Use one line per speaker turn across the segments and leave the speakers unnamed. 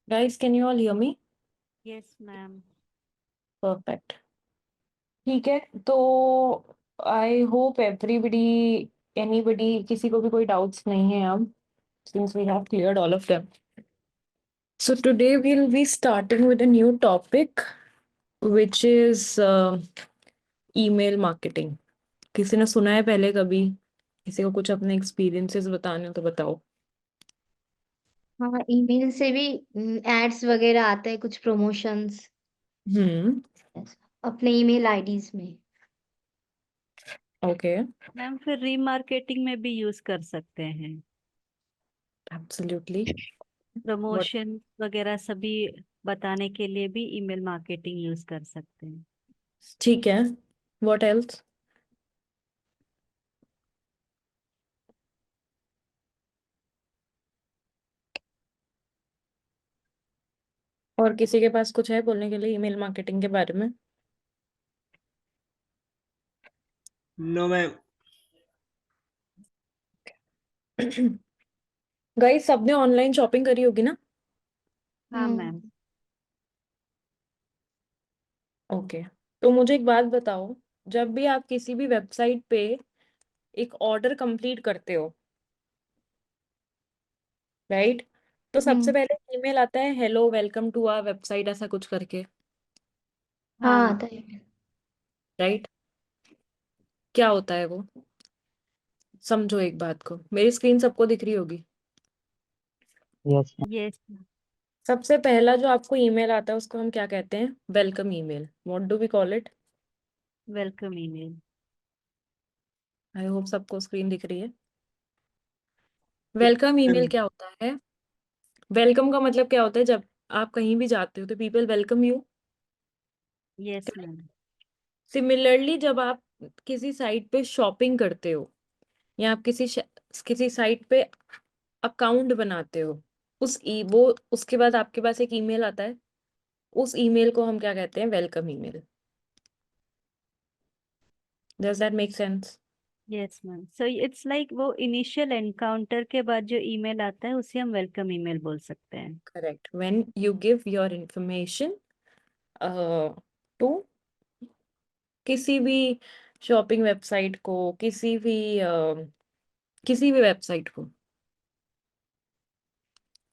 Guys, can you all hear me?
Yes, ma'am.
Perfect. ठीक है तो आई होप एनीबडी किसी को भी कोई डाउट्स नहीं है अब since we have cleared all of them. So today we'll be starting with a new topic which is email marketing. किसी ने सुना है पहले कभी? किसी को कुछ अपने एक्सपीरियंसेस बताने हो तो बताओ।
हाँ, ईमेल से भी एड्स वगैरह आते हैं, कुछ प्रमोशंस अपने ईमेल आईडीज में।
ओके,
मैम फिर रीमार्केटिंग में भी यूज कर सकते हैं।
एब्सोल्युटली।
प्रमोशन वगैरह सभी बताने के लिए भी ईमेल मार्केटिंग यूज कर सकते हैं।
ठीक है, व्हाट एल्स? और किसी के पास कुछ है बोलने के लिए ईमेल मार्केटिंग के बारे में?
No ma'am.
गाइस, सबने ऑनलाइन शॉपिंग करी होगी ना?
हाँ मैम।
ओके, तो मुझे एक बात बताओ, जब भी आप किसी भी वेबसाइट पे एक ऑर्डर कंप्लीट करते हो, राइट? तो सबसे पहले ईमेल आता है, hello welcome to our website, ऐसा कुछ करके,
हाँ
हाँ,
मैम।
आता है।
राइट? क्या होता है वो? समझो एक बात को, मेरी स्क्रीन सबको दिख रही होगी।
यस
यस,
सबसे पहला जो आपको ईमेल आता है उसको हम क्या कहते हैं? Welcome email. What do we call it?
Welcome email.
I hope सबको स्क्रीन दिख रही है। वेलकम ईमेल क्या होता है? वेलकम का मतलब क्या होता है? जब आप कहीं भी जाते हो तो people welcome you.
Yes ma'am.
Similarly जब आप किसी साइट पे शॉपिंग करते हो या आप किसी साइट पे अकाउंट बनाते हो, उसके बाद आपके पास एक ईमेल आता है, उस ईमेल को हम क्या कहते हैं? Welcome email. Does that make sense?
Yes ma'am, so it's like वो इनिशियल एनकाउंटर के बाद जो ईमेल आता है उसे हम वेलकम ईमेल बोल सकते हैं।
Correct, when you give your information to किसी भी शॉपिंग वेबसाइट को, किसी भी वेबसाइट को,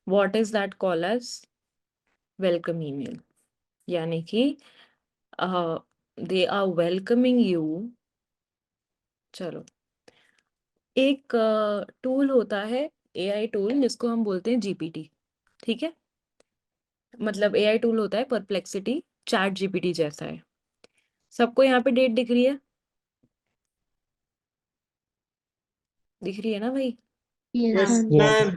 what is that call as? Welcome email. यानी कि दे आर वेलकमिंग यू। चलो, एक टूल होता है, एआई टूल, जिसको हम बोलते हैं जीपीटी। ठीक है, मतलब एआई टूल होता है परप्लेक्सिटी, चैट जीपीटी जैसा है। सबको यहाँ पे डेट दिख रही है? दिख रही है ना भाई?
Yes
ma'am.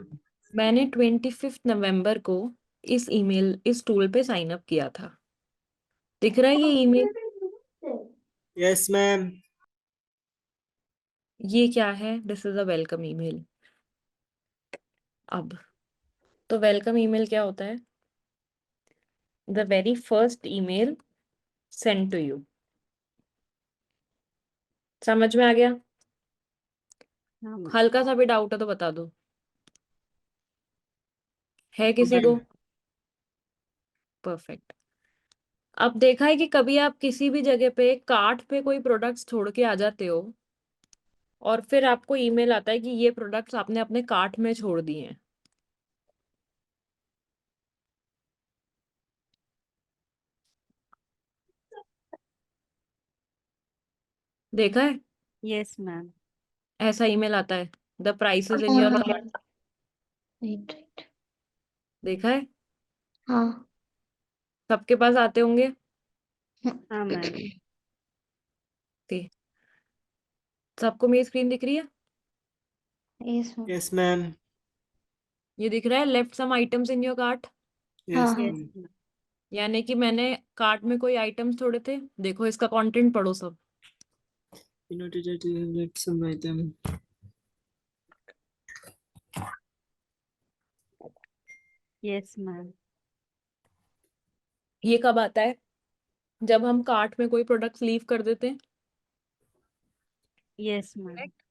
मैंने 25 नवंबर को इस टूल पे साइन अप किया था। दिख रहा है ये ईमेल?
Yes ma'am.
ये क्या है? This is a welcome email. अब तो वेलकम ईमेल क्या होता है? The very first email send to you. समझ में आ गया?
हाँ मैम।
हल्का सा भी डाउट है तो बता दो, है किसी को? परफेक्ट। अब देखा है कि कभी आप किसी भी जगह पे कार्ट पे कोई प्रोडक्ट्स छोड़ के आ जाते हो और फिर आपको ईमेल आता है कि ये प्रोडक्ट्स आपने अपने कार्ट में छोड़ दिए हैं। देखा है?
Yes ma'am.
ऐसा ईमेल आता है, the price is in your cart.
Right right.
देखा है?
हाँ।
सबके पास आते होंगे।
हाँ मैम।
ठीक, सबको मेरी स्क्रीन दिख रही है?
Yes ma'am.
ये दिख रहा है, left some items in your cart.
Yes
yes
ma'am.
Ma'am.
यानी कि मैंने कार्ट में कोई आइटम्स छोड़े थे, देखो इसका कंटेंट पढ़ो सब।
You noted that you have left some item.
Yes ma'am.
ये कब आता है? जब हम कार्ट में कोई प्रोडक्ट्स लीव कर देते हैं।
Yes ma'am.
Correct?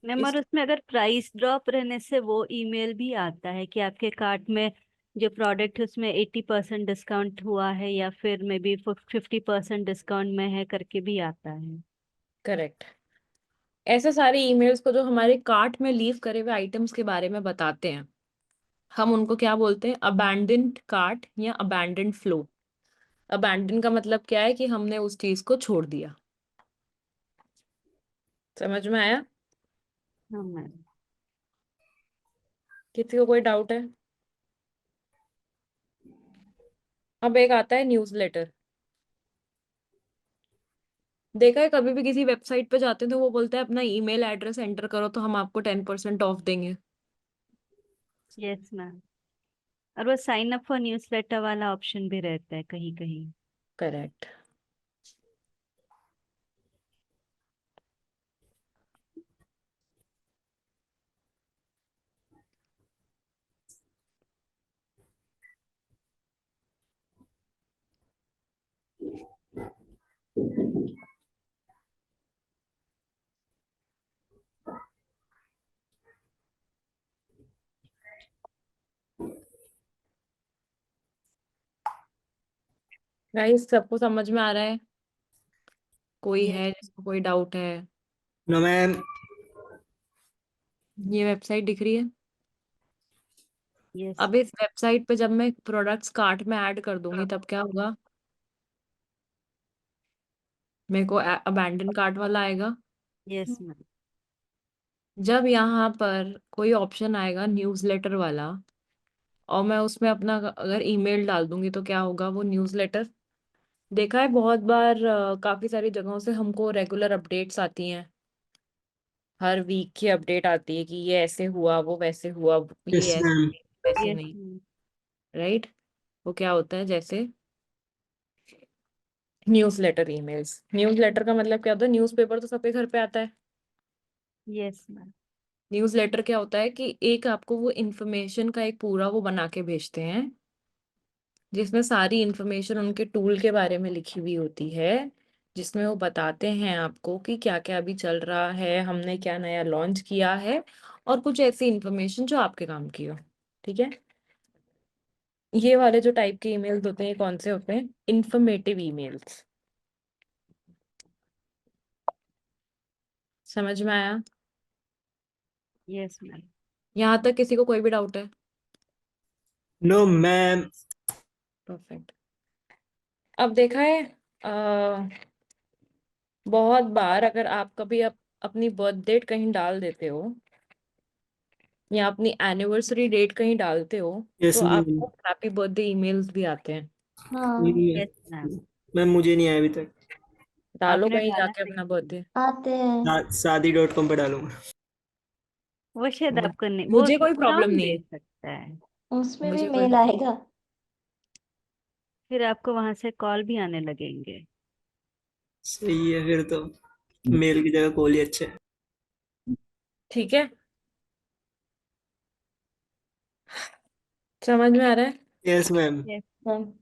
मैम
इस
और उसमें अगर प्राइस ड्रॉप रहने से वो ईमेल भी आता है कि आपके कार्ट में जो प्रोडक्ट है उसमें 80% डिस्काउंट हुआ है या फिर मे बी 50% डिस्काउंट में है करके भी आता है।
करेक्ट। ऐसे सारे ईमेल्स को जो हमारे कार्ट में लीव करे हुए आइटम्स के बारे में बताते हैं, हम उनको क्या बोलते हैं? अबैंडन्ड कार्ट या अबैंडन्ड फ्लो। अबैंडन का मतलब क्या है कि हमने उस चीज को छोड़ दिया। समझ में आया?
हाँ मैम।
किसी को कोई डाउट है? अब एक आता है न्यूज़लेटर। देखा है कभी भी किसी वेबसाइट पे जाते हैं तो वो बोलते हैं अपना ईमेल एड्रेस एंटर करो तो हम आपको 10% ऑफ देंगे।
Yes ma'am. और वो साइन अप फॉर न्यूज़लेटर वाला ऑप्शन भी रहता है कहीं कहीं।
करेक्ट। गाइस सबको समझ में आ रहा है? कोई
यस।
है जिसको कोई डाउट है?
No ma'am.
ये वेबसाइट दिख रही है?
यस।
अब इस वेबसाइट पे जब मैं प्रोडक्ट्स कार्ट में ऐड कर दूंगी तब क्या होगा? मेरे को अबैंडन कार्ट वाला आएगा।
Yes ma'am.
जब यहाँ पर कोई ऑप्शन आएगा न्यूज़लेटर वाला और मैं उसमें अपना अगर ईमेल डाल दूंगी तो क्या होगा? वो न्यूज़लेटर, देखा है बहुत बार काफी सारी जगहों से हमको रेगुलर अपडेट्स आती हैं। हर वीक की अपडेट आती है कि ये ऐसे हुआ, वो वैसे हुआ, ये
यस
ऐसे
मैम।
नहीं, वैसे
यस
नहीं।
मैम।
राइट? वो क्या होता है? जैसे न्यूज़लेटर ईमेल्स। न्यूज़लेटर का मतलब क्या होता है? न्यूज़पेपर तो सबके घर पे आता है।
Yes ma'am.
न्यूज़लेटर क्या होता है कि एक आपको वो इंफॉर्मेशन का एक पूरा वो बना के भेजते हैं जिसमें सारी इंफॉर्मेशन उनके टूल के बारे में लिखी हुई होती है, जिसमें वो बताते हैं आपको कि क्या क्या अभी चल रहा है, हमने क्या नया लॉन्च किया है, और कुछ ऐसी इंफॉर्मेशन जो आपके काम की हो। ठीक है? ये वाले जो टाइप के ईमेल्स होते हैं ये कौन से होते हैं? Informative emails. समझ में आया?
Yes ma'am.
यहाँ तक किसी को कोई भी डाउट है?
No ma'am.
परफेक्ट। अब देखा है अ, बहुत बार अगर आप कभी अपनी बर्थ डेट कहीं डाल देते हो या अपनी एनिवर्सरी डेट कहीं डालते हो
यस
तो
मैम।
आपको हैप्पी बर्थडे ईमेल्स भी आते हैं।
हाँ
यस मैम।
मैम मुझे नहीं आया अभी तक।
डालो
आपने
कहीं
डाला
जाके
है?
अपना बर्थडे।
आते हैं।
शादी.com पे डालूंगा।
वो शायद आपको नहीं, वो
मुझे कोई प्रॉब्लम
नाम
नहीं
दे
है।
सकता है।
उसमें भी
मुझे कोई
मेल आएगा।
फिर आपको वहां से कॉल भी आने लगेंगे।
सही है फिर तो। मेल की जगह कॉल ही अच्छा है।
ठीक है, समझ में आ रहा है?
Yes ma'am.
यस।
हाँ,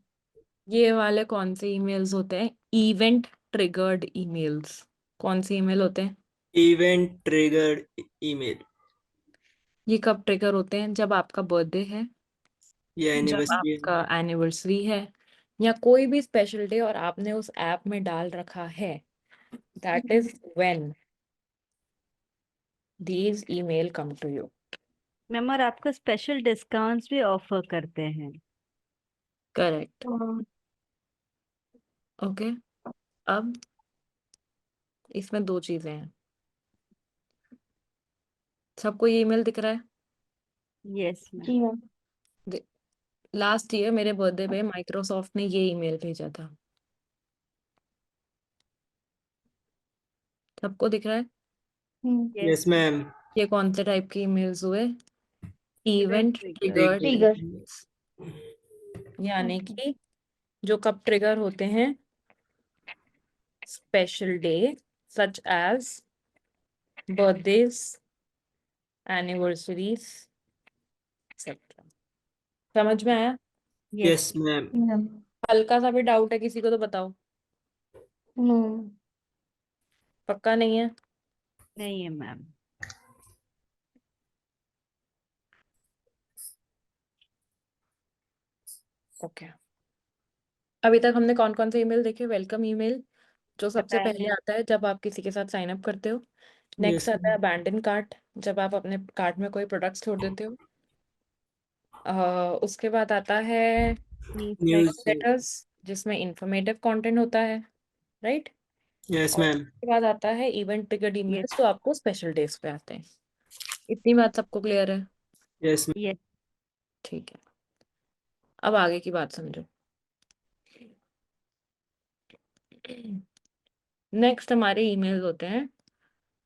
ये वाले कौन से ईमेल्स होते हैं? Event triggered emails. कौन से ईमेल होते हैं?
इवेंट ट्रिगर्ड ईमेल
ये कब ट्रिगर होते हैं? जब आपका बर्थडे है,
या
जब
एनिवर्सरी है।
आपका एनिवर्सरी है, या कोई भी स्पेशल डे और आपने उस ऐप में डाल रखा है, that is when these email come to you.
Ma'am और आपको स्पेशल डिस्काउंट्स भी ऑफर करते हैं।
करेक्ट।
हाँ,
ओके। अब इसमें दो चीजें हैं। सबको ये ईमेल दिख रहा है?
Yes ma'am.
जी मैम।
लास्ट ईयर मेरे बर्थडे पे माइक्रोसॉफ्ट ने ये ईमेल भेजा था। सबको दिख रहा है?
यस।
Yes ma'am.
ये कौन से टाइप के ईमेल्स हुए?
Event
event
trigger.
Triggered
trigger.
Emails. यानी कि जो कब ट्रिगर होते हैं? Special day such as birthdays, anniversaries, etcetera. समझ में आया?
यस।
Yes ma'am.
मैम।
हल्का सा भी डाउट है किसी को तो बताओ।
नो।
पक्का नहीं है?
नहीं है मैम।
ओके, अभी तक हमने कौन कौन से ईमेल देखे? वेलकम ईमेल जो सबसे
बताया
पहले
है।
आता है जब आप किसी के साथ साइन अप करते हो। नेक्स्ट
यस
आता है अबैंडन कार्ट, जब आप अपने कार्ट में कोई प्रोडक्ट्स छोड़ देते हो। उसके बाद आता है
न्यूज़लेटर।
न्यूज़।
न्यूज़लेटर्स, जिसमें इंफॉर्मेटिव कंटेंट होता है, राइट।
यस
और
मैम।
उसके बाद आता है इवेंट ट्रिगर्ड
यस
ईमेल्स, जो आपको स्पेशल डेज पे आते हैं। इतनी बात सबको क्लियर है?
यस
यस
ठीक है, अब आगे की बात समझो। नेक्स्ट हमारे ईमेल्स होते हैं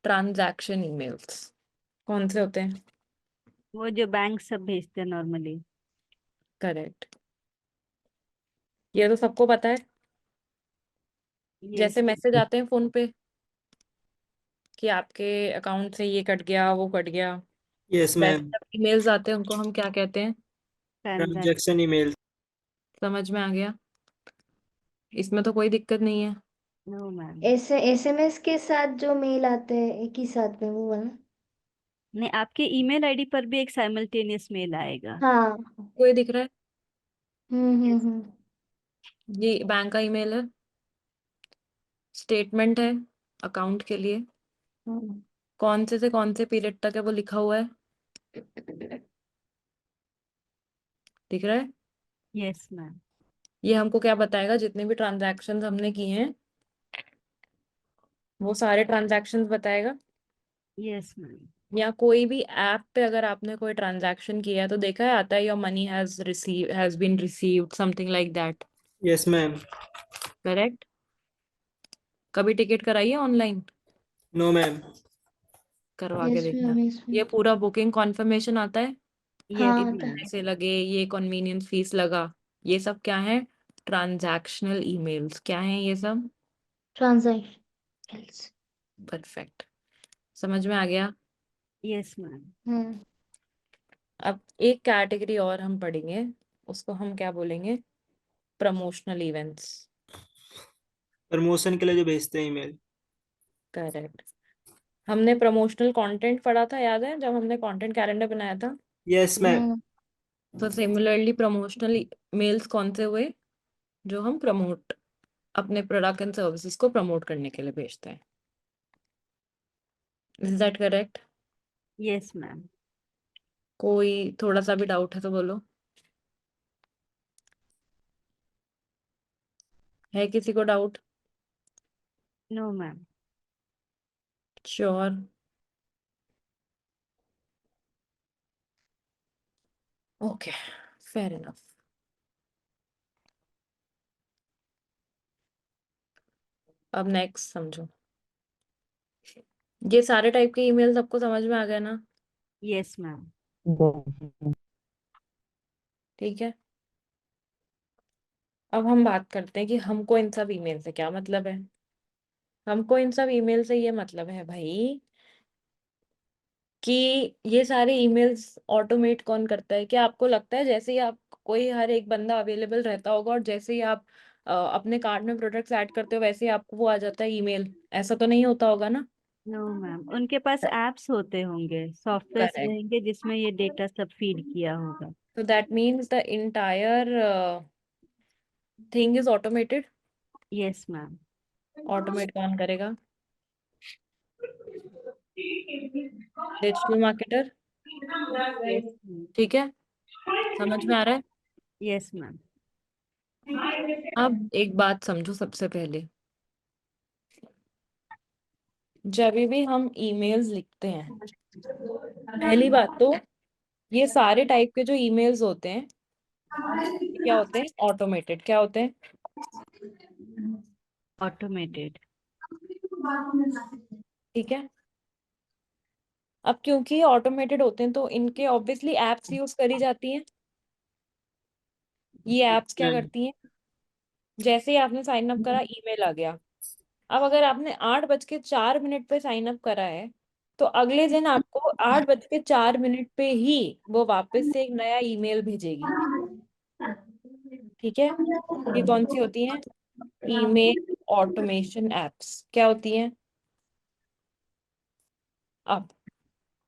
ट्रांजैक्शन ईमेल्स। कौन से होते हैं?
वो जो बैंक सब भेजते हैं नॉर्मली।
करेक्ट, ये तो सबको पता है।
यस
जैसे मैसेज आते हैं फोन पे कि आपके अकाउंट से ये कट गया, वो कट गया,
यस
वैसे
मैम।
जब ईमेल्स आते हैं उनको हम क्या कहते हैं?
ट्रांजैक्शन।
Transaction email.
समझ में आ गया? इसमें तो कोई दिक्कत नहीं है।
No ma'am.
ऐसे एसएमएस के साथ जो मेल आते हैं एक ही साथ में वो वाला।
नहीं, आपके ईमेल आईडी पर भी एक साइमल्टेनियस मेल आएगा।
हाँ।
कोई दिख रहा है?
यस।
हम्म।
ये बैंक का ईमेल है, स्टेटमेंट है अकाउंट के लिए।
हम्म।
कौन से कौन से पीरियड तक है वो लिखा हुआ है, दिख रहा है?
Yes ma'am.
ये हमको क्या बताएगा? जितने भी ट्रांजैक्शंस हमने किए हैं वो सारे ट्रांजैक्शंस बताएगा।
Yes ma'am.
या कोई भी ऐप पे अगर आपने कोई ट्रांजैक्शन किया है तो देखा है, आता है your money has been received, something like that.
Yes ma'am.
Correct. कभी टिकट कराई है ऑनलाइन?
No ma'am.
करवा के
यस
देखना।
मैम, यस
ये
मैम।
पूरा बुकिंग कॉन्फर्मेशन आता है,
यस
हाँ आता
इतने
है।
मैम।
पैसे लगे, ये कन्वीनियंस फीस लगा, ये सब क्या है? Transactional emails. क्या है ये सब?
ट्रांजैक्शन।
परफेक्ट, समझ में आ गया?
Yes ma'am.
हम्म।
अब एक कैटेगरी और हम पढ़ेंगे, उसको हम क्या बोलेंगे? Promotional events.
प्रमोशन के लिए जो भेजते हैं ईमेल।
करेक्ट। हमने प्रमोशनल कंटेंट पढ़ा था, याद है, जब हमने कंटेंट कैलेंडर बनाया था।
Yes ma'am.
हम्म।
तो सिमिलरली प्रमोशनल मेल्स कौन से हुए? जो हम प्रमोट अपने प्रोडक्ट एंड सर्विसेज को प्रमोट करने के लिए भेजते हैं। Is that correct?
Yes ma'am.
कोई थोड़ा सा भी डाउट है तो बोलो। है किसी को doubt?
No ma'am.
Sure? Okay, fair enough. अब नेक्स्ट समझो। ये सारे टाइप के ईमेल सबको समझ में आ गया ना?
Yes ma'am.
ठीक है, अब हम बात करते हैं कि हमको इन सब ईमेल से क्या मतलब है। हमको इन सब ईमेल से ये मतलब है भाई कि ये सारे ईमेल्स ऑटोमेट कौन करता है? क्या आपको लगता है जैसे ही आप कोई हर एक बंदा अवेलेबल रहता होगा और जैसे ही आप अपने कार्ट में प्रोडक्ट्स ऐड करते हो वैसे ही आपको वो आ जाता है ईमेल? ऐसा तो नहीं होता होगा ना?
नो मैम, उनके पास एप्स होते होंगे, सॉफ्टवेयर
करेक्ट।
रहेंगे जिसमें ये डेटा सब फीड किया होगा।
तो that means the entire thing is automated.
Yes ma'am.
Automate कौन करेगा? Digital marketer.
Yes ma'am.
ठीक है, समझ में आ रहा है?
Yes ma'am.
अब एक बात समझो सबसे पहले, जब भी हम ईमेल्स लिखते हैं, पहली बात तो ये सारे टाइप के जो ईमेल्स होते हैं ये क्या होते हैं? ऑटोमेटेड। क्या होते हैं?
ऑटोमेटेड।
ठीक है, अब क्योंकि ऑटोमेटेड होते हैं तो इनके ऑब्वियसली एप्स यूज करी जाती हैं। ये एप्स क्या
मैम।
करती हैं? जैसे ही आपने साइन अप करा, ईमेल आ गया। अब अगर आपने 8:04 पे साइन अप करा है तो अगले दिन आपको 8:04 पे ही वो वापस से एक नया ईमेल भेजेगी। ठीक है, ये कौन सी होती है? Email automation apps. क्या होती हैं? अब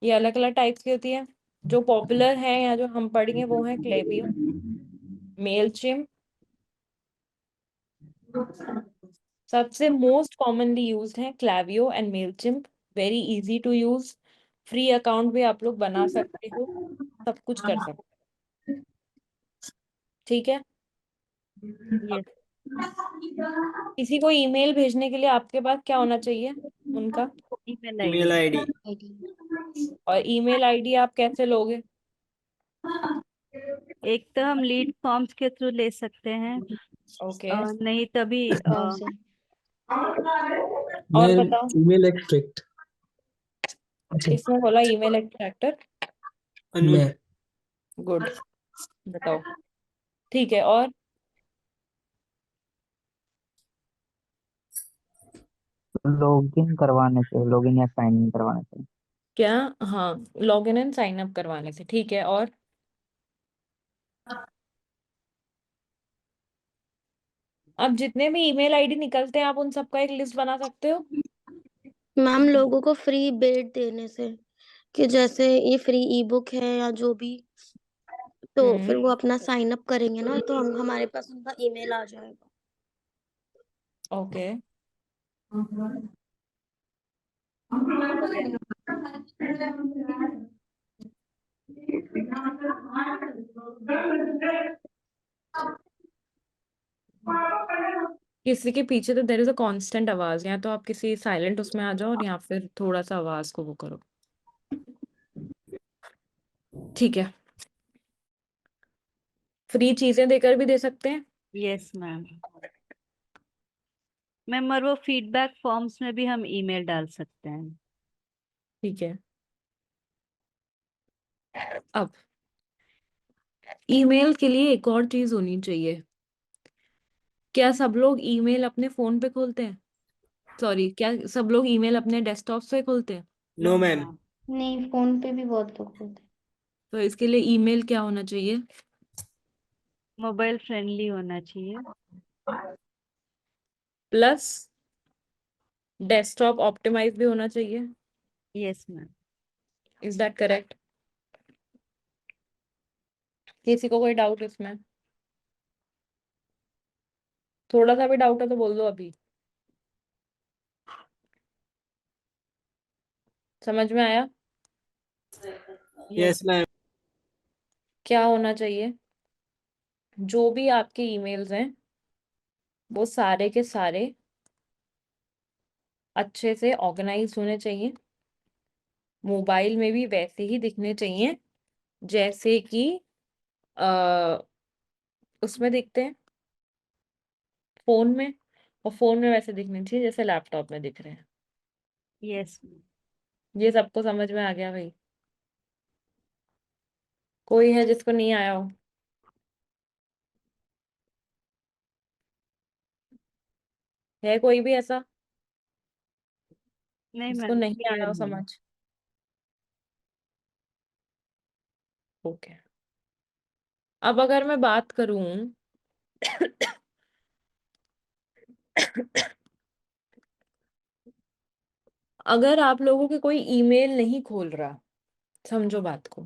ये अलग अलग टाइप्स की होती है। जो पॉपुलर है या जो हम पढ़ेंगे वो है क्लेवियो, मेलचिम्प सबसे मोस्ट कॉमनली यूज्ड है Klaviyo and Mailchimp. Very easy to use. Free account भी आप लोग बना सकते हो, सब कुछ कर सकते हो। ठीक है।
यस।
किसी को ईमेल भेजने के लिए आपके पास क्या होना चाहिए उनका,
email
email
ID.
ID.
ID.
और ईमेल आईडी आप कैसे लोगे?
एक तो हम लीड फॉर्म्स के थ्रू ले सकते हैं,
ओके।
नहीं तभी
कौन से?
और
मैं
बताओ।
Email extract.
इसमें बोला ईमेल एक्सट्रैक्टर।
अनुज।
मैं
गुड। बताओ। ठीक है। और
लॉगिन करवाने से, लॉगिन या साइन इन करवाने से।
क्या? हाँ, log in and sign up करवाने से। ठीक है। और अब जितने भी ईमेल आईडी निकलते हैं आप उन सबका एक लिस्ट बना सकते हो।
मैम लोगों को फ्री बेट देने से, कि जैसे ये फ्री ई बुक है या जो भी, तो फिर वो अपना साइन अप करेंगे ना, तो हम हमारे पास उनका ईमेल आ जाएगा।
ओके। किसी के पीछे तो देयर इज अ कांस्टेंट आवाज, या तो आप किसी साइलेंट उसमें आ जाओ, और या फिर थोड़ा सा आवाज को वो करो। ठीक है। फ्री चीजें देकर भी दे सकते हैं।
Yes ma'am. मैम और वो फीडबैक फॉर्म्स में भी हम ईमेल डाल सकते हैं।
ठीक है। अब ईमेल के लिए एक और चीज होनी चाहिए। क्या सब लोग ईमेल अपने फोन पे खोलते हैं? सॉरी, क्या सब लोग ईमेल अपने डेस्कटॉप से खोलते हैं?
No ma'am.
नहीं, फोन पे भी बहुत लोग होते हैं।
तो इसके लिए ईमेल क्या होना चाहिए?
मोबाइल फ्रेंडली होना चाहिए।
प्लस डेस्कटॉप ऑप्टिमाइज भी होना चाहिए।
Yes ma'am.
Is that correct? किसी को कोई डाउट इसमें? थोड़ा सा भी डाउट है तो बोल दो अभी। समझ में आया?
Yes ma'am.
क्या होना चाहिए? जो भी आपके ईमेल्स हैं वो सारे के सारे अच्छे से ऑर्गेनाइज होने चाहिए। मोबाइल में भी वैसे ही दिखने चाहिए जैसे कि आ, उसमें दिखते हैं फोन में, और फोन में वैसे दिखने चाहिए जैसे लैपटॉप में दिख रहे हैं।
यस।
ये सबको समझ में आ गया भाई? कोई है जिसको नहीं आया हो? है कोई भी ऐसा
नहीं
जिसको
मैम,
नहीं आया
क्लियर
हो
है।
समझ? ओके। अब अगर मैं बात करूं अगर आप लोगों के कोई ईमेल नहीं खोल रहा, समझो बात को।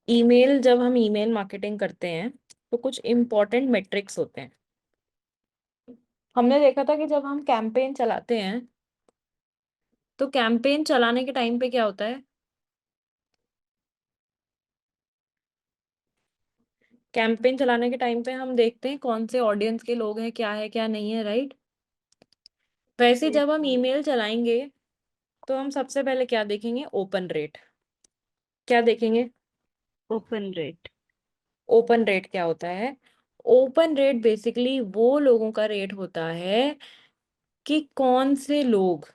ईमेल, जब हम ईमेल मार्केटिंग करते हैं तो कुछ इम्पोर्टेंट मेट्रिक्स होते हैं। हमने देखा था कि जब हम कैंपेन चलाते हैं तो कैंपेन चलाने के टाइम पे क्या होता है? कैंपेन चलाने के टाइम पे हम देखते हैं कौन से ऑडियंस के लोग हैं, क्या है क्या नहीं है, राइट? वैसे जब हम ईमेल चलाएंगे तो हम सबसे पहले क्या देखेंगे? Open rate. क्या देखेंगे?
Open rate.
ओपन रेट क्या होता है? ओपन रेट बेसिकली वो लोगों का रेट होता है कि कौन से लोग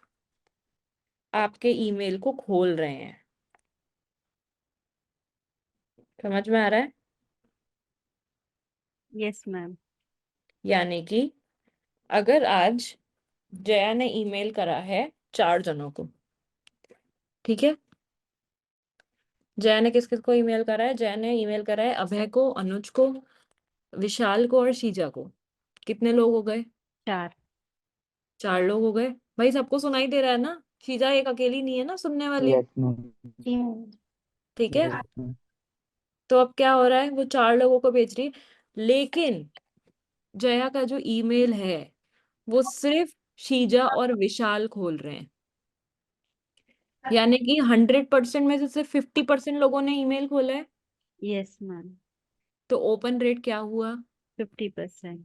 आपके ईमेल को खोल रहे हैं। समझ में आ रहा है?
Yes ma'am.
यानी कि अगर आज जया ने ईमेल करा है 4 जनों को, ठीक है? जया ने किस किस को ईमेल करा है? जया ने ईमेल करा है अभय को, अनुज को, विशाल को और शीजा को। कितने लोग हो गए?
4।
4 लोग हो गए। भाई सबको सुनाई दे रहा है ना? शीजा एक अकेली नहीं है ना सुनने वाली?
Yes ma'am.
जी।
ठीक है।
Yes ma'am.
तो अब क्या हो रहा है, वो 4 लोगों को भेज रही है, लेकिन जया का जो ईमेल है वो सिर्फ शीजा और विशाल खोल रहे हैं। यानी कि 100% में से सिर्फ 50% लोगों ने ईमेल खोला है।
यस मैम,
तो ओपन रेट क्या हुआ?
50%।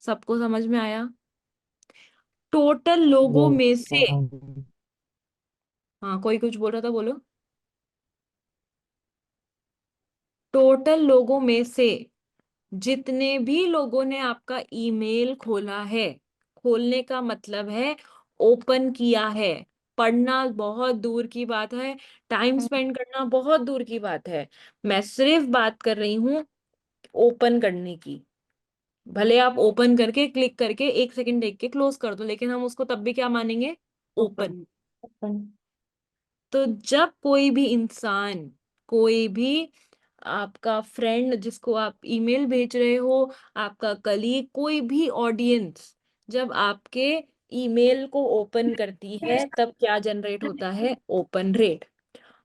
सबको समझ में आया? टोटल लोगों
यस
में से,
मैम।
हाँ कोई कुछ बोल रहा था, बोलो। टोटल लोगों में से जितने भी लोगों ने आपका ईमेल खोला है, खोलने का मतलब है ओपन किया है, पढ़ना बहुत दूर की बात है, टाइम स्पेंड करना बहुत दूर की बात है, मैं सिर्फ बात कर रही हूँ ओपन करने की। भले आप ओपन करके क्लिक करके 1 सेकंड देख के क्लोज कर दो, लेकिन हम उसको तब भी क्या मानेंगे? ओपन।
ओपन।
तो जब कोई भी इंसान, कोई भी आपका फ्रेंड जिसको आप ईमेल भेज रहे हो, आपका कलीग, कोई भी ऑडियंस जब आपके ईमेल को ओपन करती है तब क्या जनरेट होता है? Open rate.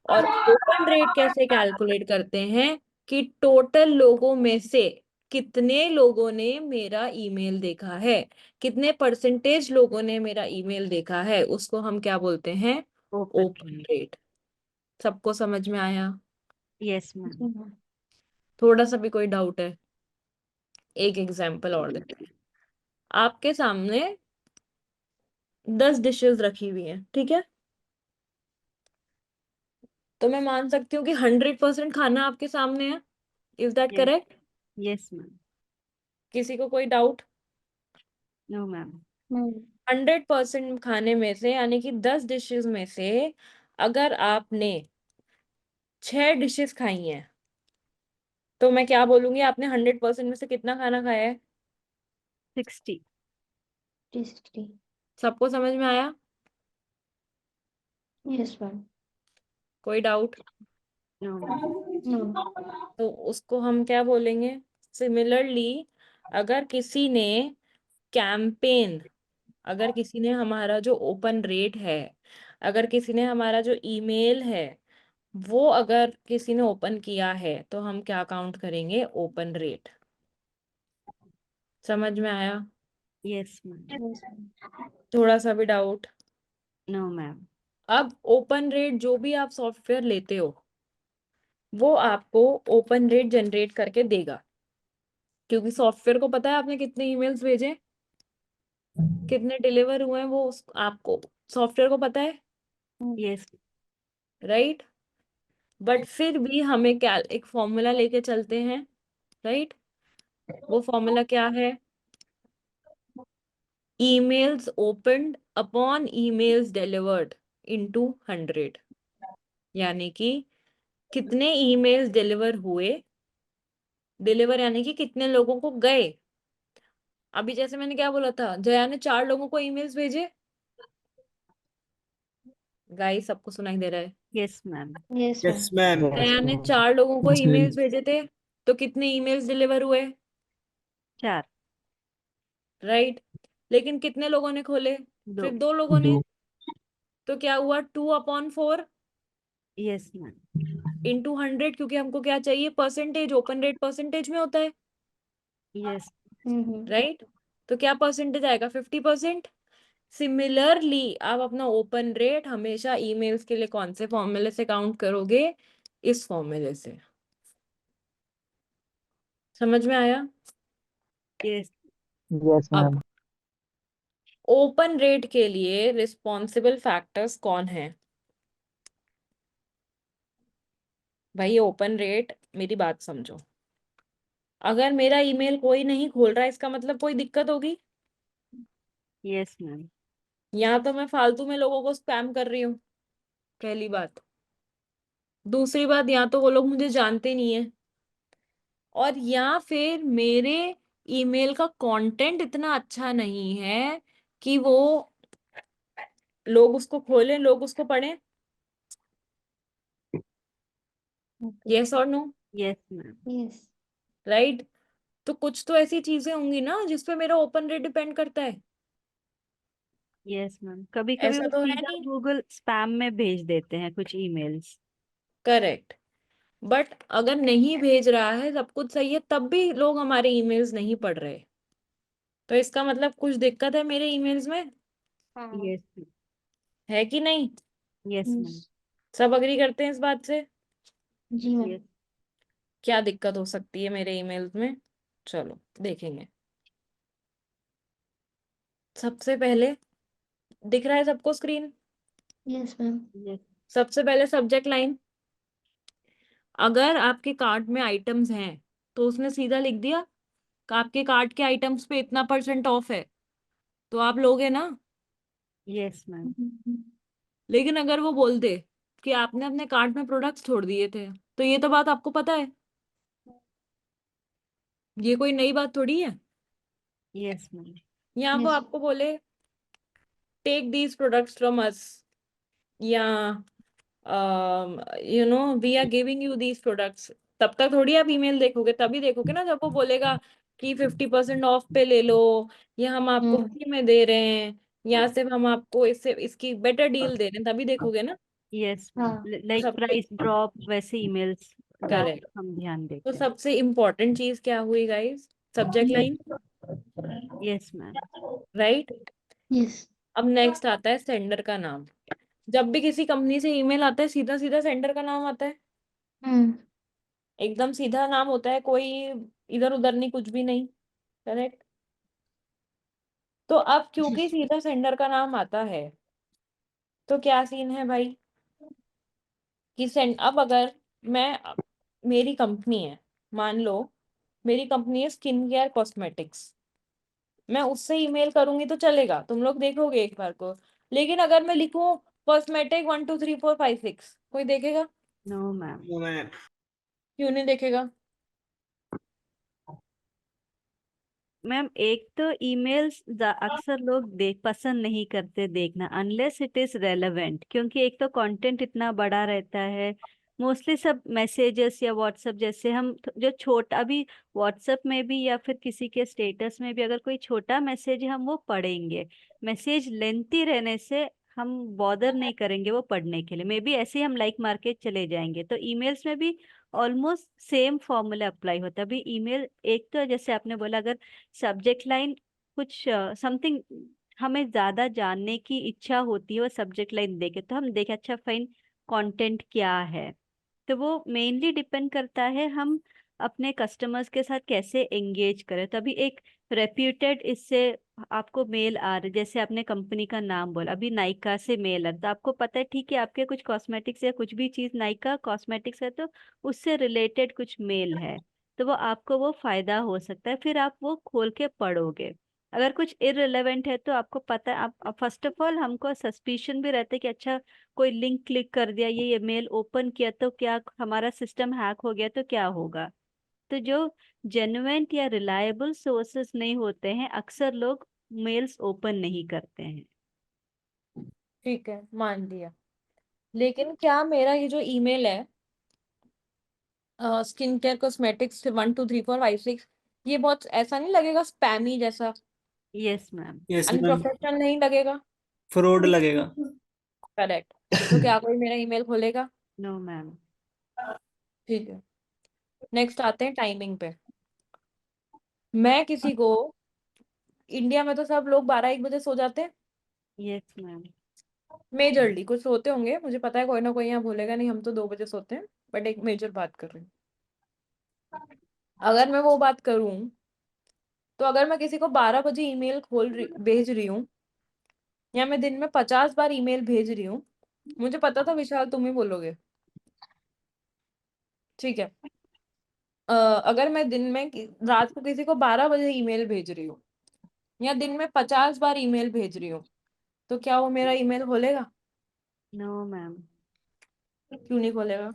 और ओपन रेट कैसे कैलकुलेट करते हैं? कि टोटल लोगों में से कितने लोगों ने मेरा ईमेल देखा है, कितने परसेंटेज लोगों ने मेरा ईमेल देखा है, उसको हम क्या बोलते हैं?
ओपन।
Open rate. सबको समझ में आया?
Yes ma'am.
थोड़ा सा भी कोई डाउट है? एक एग्जांपल और देते हैं। आपके सामने 10 डिशेस रखी हुई हैं, ठीक है? तो मैं मान सकती हूँ कि 100% खाना आपके सामने है। Is that
yes.
Correct?
Yes ma'am.
किसी को कोई डाउट?
No ma'am.
100% खाने में से, यानी कि 10 डिशेस में से अगर आपने 6 डिशेस खाई हैं, तो मैं क्या बोलूंगी? आपने 100% में से कितना खाना खाया है?
60।
60।
सबको समझ में आया?
Yes ma'am.
कोई डाउट?
No ma'am.
नो।
तो उसको हम क्या बोलेंगे? सिमिलरली, अगर किसी ने कैंपेन, अगर किसी ने हमारा जो ओपन रेट है, अगर किसी ने हमारा जो ईमेल है वो अगर किसी ने ओपन किया है, तो हम क्या काउंट करेंगे? Open rate. समझ में आया?
Yes ma'am.
Yes ma'am.
थोड़ा सा भी डाउट?
No ma'am.
अब ओपन रेट जो भी आप सॉफ्टवेयर लेते हो वो आपको ओपन रेट जनरेट करके देगा, क्योंकि सॉफ्टवेयर को पता है आपने कितने ईमेल्स भेजे, कितने डिलीवर हुए हैं, वो आपको, सॉफ्टवेयर को पता है,
यस।
राइट? बट फिर भी हमें क्या, एक फॉर्मूला लेके चलते हैं, राइट? वो फॉर्मूला क्या है? Emails opened upon emails delivered into 100। यानी कि कितने ईमेल्स डिलीवर हुए, डिलीवर यानी कि कितने लोगों को गए। अभी जैसे मैंने क्या बोला था, जया ने 4 लोगों को ईमेल्स भेजे। गाइस सबको सुनाई दे रहा है?
Yes ma'am.
Yes ma'am.
Yes ma'am.
Yes
Jaya ने
मैम।
4 लोगों को
यस मैम।
ईमेल्स भेजे थे, तो कितने ईमेल्स डिलीवर हुए?
4।
राइट? लेकिन कितने लोगों ने खोले?
2।
सिर्फ 2 लोगों ने।
दो।
तो क्या हुआ? 2/4
यस मैम।
इंटू 100, क्योंकि हमको क्या चाहिए? परसेंटेज। ओपन रेट परसेंटेज में होता है,
यस।
राइट? तो क्या परसेंटेज आएगा? 50%। सिमिलरली आप अपना ओपन रेट हमेशा ईमेल्स के लिए कौन से फॉर्मूले से काउंट करोगे? इस फॉर्मूले से। समझ में आया?
यस।
यस
अब
मैम।
ओपन रेट के लिए रिस्पॉन्सिबल फैक्टर्स कौन है? भाई ओपन रेट, मेरी बात समझो। अगर मेरा ईमेल कोई नहीं खोल रहा, इसका मतलब कोई दिक्कत होगी।
Yes ma'am.
या तो मैं फालतू में लोगों को स्पैम कर रही हूँ, पहली बात। दूसरी बात, या तो वो लोग मुझे जानते नहीं है, और या फिर मेरे ईमेल का कंटेंट इतना अच्छा नहीं है कि वो लोग उसको खोलें, लोग उसको पढ़ें। यस और no?
Yes ma'am.
Yes.
Right? तो कुछ तो ऐसी चीजें होंगी ना जिसपे मेरा ओपन रेट डिपेंड करता है।
यस मैम, कभी कभी
ऐसा
वो
तो है
सीधा
नहीं।
गूगल स्पैम में भेज देते हैं कुछ ईमेल्स।
करेक्ट। बट अगर नहीं भेज रहा है, सब कुछ सही है, तब भी लोग हमारे ईमेल्स नहीं पढ़ रहे, तो इसका मतलब कुछ दिक्कत है मेरे ईमेल्स में,
हाँ
यस
है कि नहीं?
यस मैम
सब अग्री करते हैं इस बात से?
जी मैम।
यस
क्या दिक्कत हो सकती है मेरे ईमेल्स में? चलो देखेंगे। सबसे पहले दिख रहा है सबको स्क्रीन?
Yes ma'am.
यस
सबसे पहले सब्जेक्ट लाइन, अगर आपके कार्ट में आइटम्स हैं तो उसने सीधा लिख दिया कि आपके कार्ट के आइटम्स पे इतना % ऑफ है, तो आप लोगे ना।
यस मैम
लेकिन अगर वो बोल दे कि आपने अपने कार्ट में प्रोडक्ट्स छोड़ दिए थे, तो ये तो बात आपको पता है, ये कोई नई बात थोड़ी है।
यस मैम
या वो
यस
आपको बोले take these products from us, या we are giving you these products, तब तक थोड़ी आप ईमेल देखोगे, तभी देखोगे ना जब वो बोलेगा कि 50% ऑफ पे ले लो, या हम आपको फ्री में दे रहे हैं, या सिर्फ हम आपको इससे इसकी बेटर डील दे रहे हैं, तभी देखोगे ना।
यस
हाँ
लाइक
सबसे
प्राइस ड्रॉप वैसे ईमेल्स ज्यादा
करेक्ट।
हम ध्यान
तो
देते हैं।
सबसे इम्पोर्टेंट चीज क्या हुई guys? Subject line,
yes ma'am
right?
Yes.
अब नेक्स्ट आता है सेंडर का नाम। जब भी किसी कंपनी से ईमेल आता है, सीधा सीधा सेंडर का नाम आता है,
हम्म।
एकदम सीधा नाम होता है, कोई इधर उधर नहीं, कुछ भी नहीं, करेक्ट? तो अब क्योंकि सीधा सेंडर का नाम आता है, तो क्या सीन है भाई कि सेंड, अब अगर मैं, मेरी कंपनी है, मान लो मेरी कंपनी है स्किन केयर कॉस्मेटिक्स, मैं उससे ईमेल करूंगी तो चलेगा, तुम लोग देखोगे एक बार को। लेकिन अगर मैं लिखूं कॉस्मेटिक 1 2 3 4 5 6, कोई देखेगा?
नो मैम
वो मैं
क्यों नहीं देखेगा?
मैम एक तो ईमेल्स अक्सर लोग देख पसंद नहीं करते देखना अनलेस इट इज रेलेवेंट, क्योंकि एक तो कंटेंट इतना बड़ा रहता है। मोस्टली सब मैसेजेस या व्हाट्सएप जैसे हम जो छोटा अभी व्हाट्सएप में भी या फिर किसी के स्टेटस में भी अगर कोई छोटा मैसेज है हम वो पढ़ेंगे। मैसेज लेंथी रहने से हम बॉदर नहीं करेंगे वो पढ़ने के लिए, मे बी ऐसे ही हम लाइक मार के चले जाएंगे। तो ईमेल्स में भी ऑलमोस्ट सेम फॉर्मूला अप्लाई होता है। अभी ईमेल एक तो जैसे आपने बोला अगर सब्जेक्ट लाइन कुछ समथिंग हमें ज्यादा जानने की इच्छा होती है वो सब्जेक्ट लाइन देखे तो हम देखें अच्छा फाइन कंटेंट क्या है। तो वो मेनली डिपेंड करता है हम अपने कस्टमर्स के साथ कैसे एंगेज करें। तभी एक रेप्यूटेड इससे आपको मेल आ रही, जैसे आपने कंपनी का नाम बोला अभी नायका से मेल है तो आपको पता है ठीक है आपके कुछ कॉस्मेटिक्स या कुछ भी चीज नायका कॉस्मेटिक्स है तो उससे रिलेटेड कुछ मेल है, तो वो आपको वो फायदा हो सकता है, फिर आप वो खोल के पढ़ोगे। अगर कुछ इररिलेवेंट है तो आपको पता है आप फर्स्ट ऑफ ऑल हमको सस्पिशन भी रहता है कि अच्छा कोई लिंक क्लिक कर दिया ये मेल ओपन किया तो क्या हमारा सिस्टम हैक हो गया तो क्या होगा। तो जो जेन्युइन या रिलायबल सोर्सेस नहीं होते हैं अक्सर लोग मेल्स ओपन नहीं करते हैं।
ठीक है, मान लिया। लेकिन क्या मेरा ये जो ईमेल है स्किन केयर कॉस्मेटिक्स 1 2 3 4 5 6, ये बहुत ऐसा नहीं लगेगा स्पैमी जैसा?
Yes ma'am
yes ma'am,
unprofessional नहीं लगेगा?
फ्रॉड लगेगा।
करेक्ट। तो क्या कोई मेरा ईमेल खोलेगा?
नो मैम
ठीक है। नेक्स्ट आते हैं टाइमिंग पे। मैं किसी को, इंडिया में तो सब लोग 12 1 बजे सो जाते हैं,
यस मैम
मेजरली, कुछ सोते होंगे मुझे पता है, कोई ना कोई यहाँ बोलेगा नहीं हम तो 2 बजे सोते हैं, बट एक मेजर बात कर रही हूँ। अगर मैं वो बात करूं, तो अगर मैं किसी को 12 बजे ईमेल भेज रही हूँ, या मैं दिन में 50 बार ईमेल भेज रही हूँ, मुझे पता था विशाल तुम ही बोलोगे, ठीक है? अगर मैं दिन में रात को किसी को 12 बजे ईमेल भेज रही हूँ, या दिन में 50 बार ईमेल भेज रही हूँ, तो क्या वो मेरा ईमेल खोलेगा?
नो मैम
क्यों नहीं खोलेगा?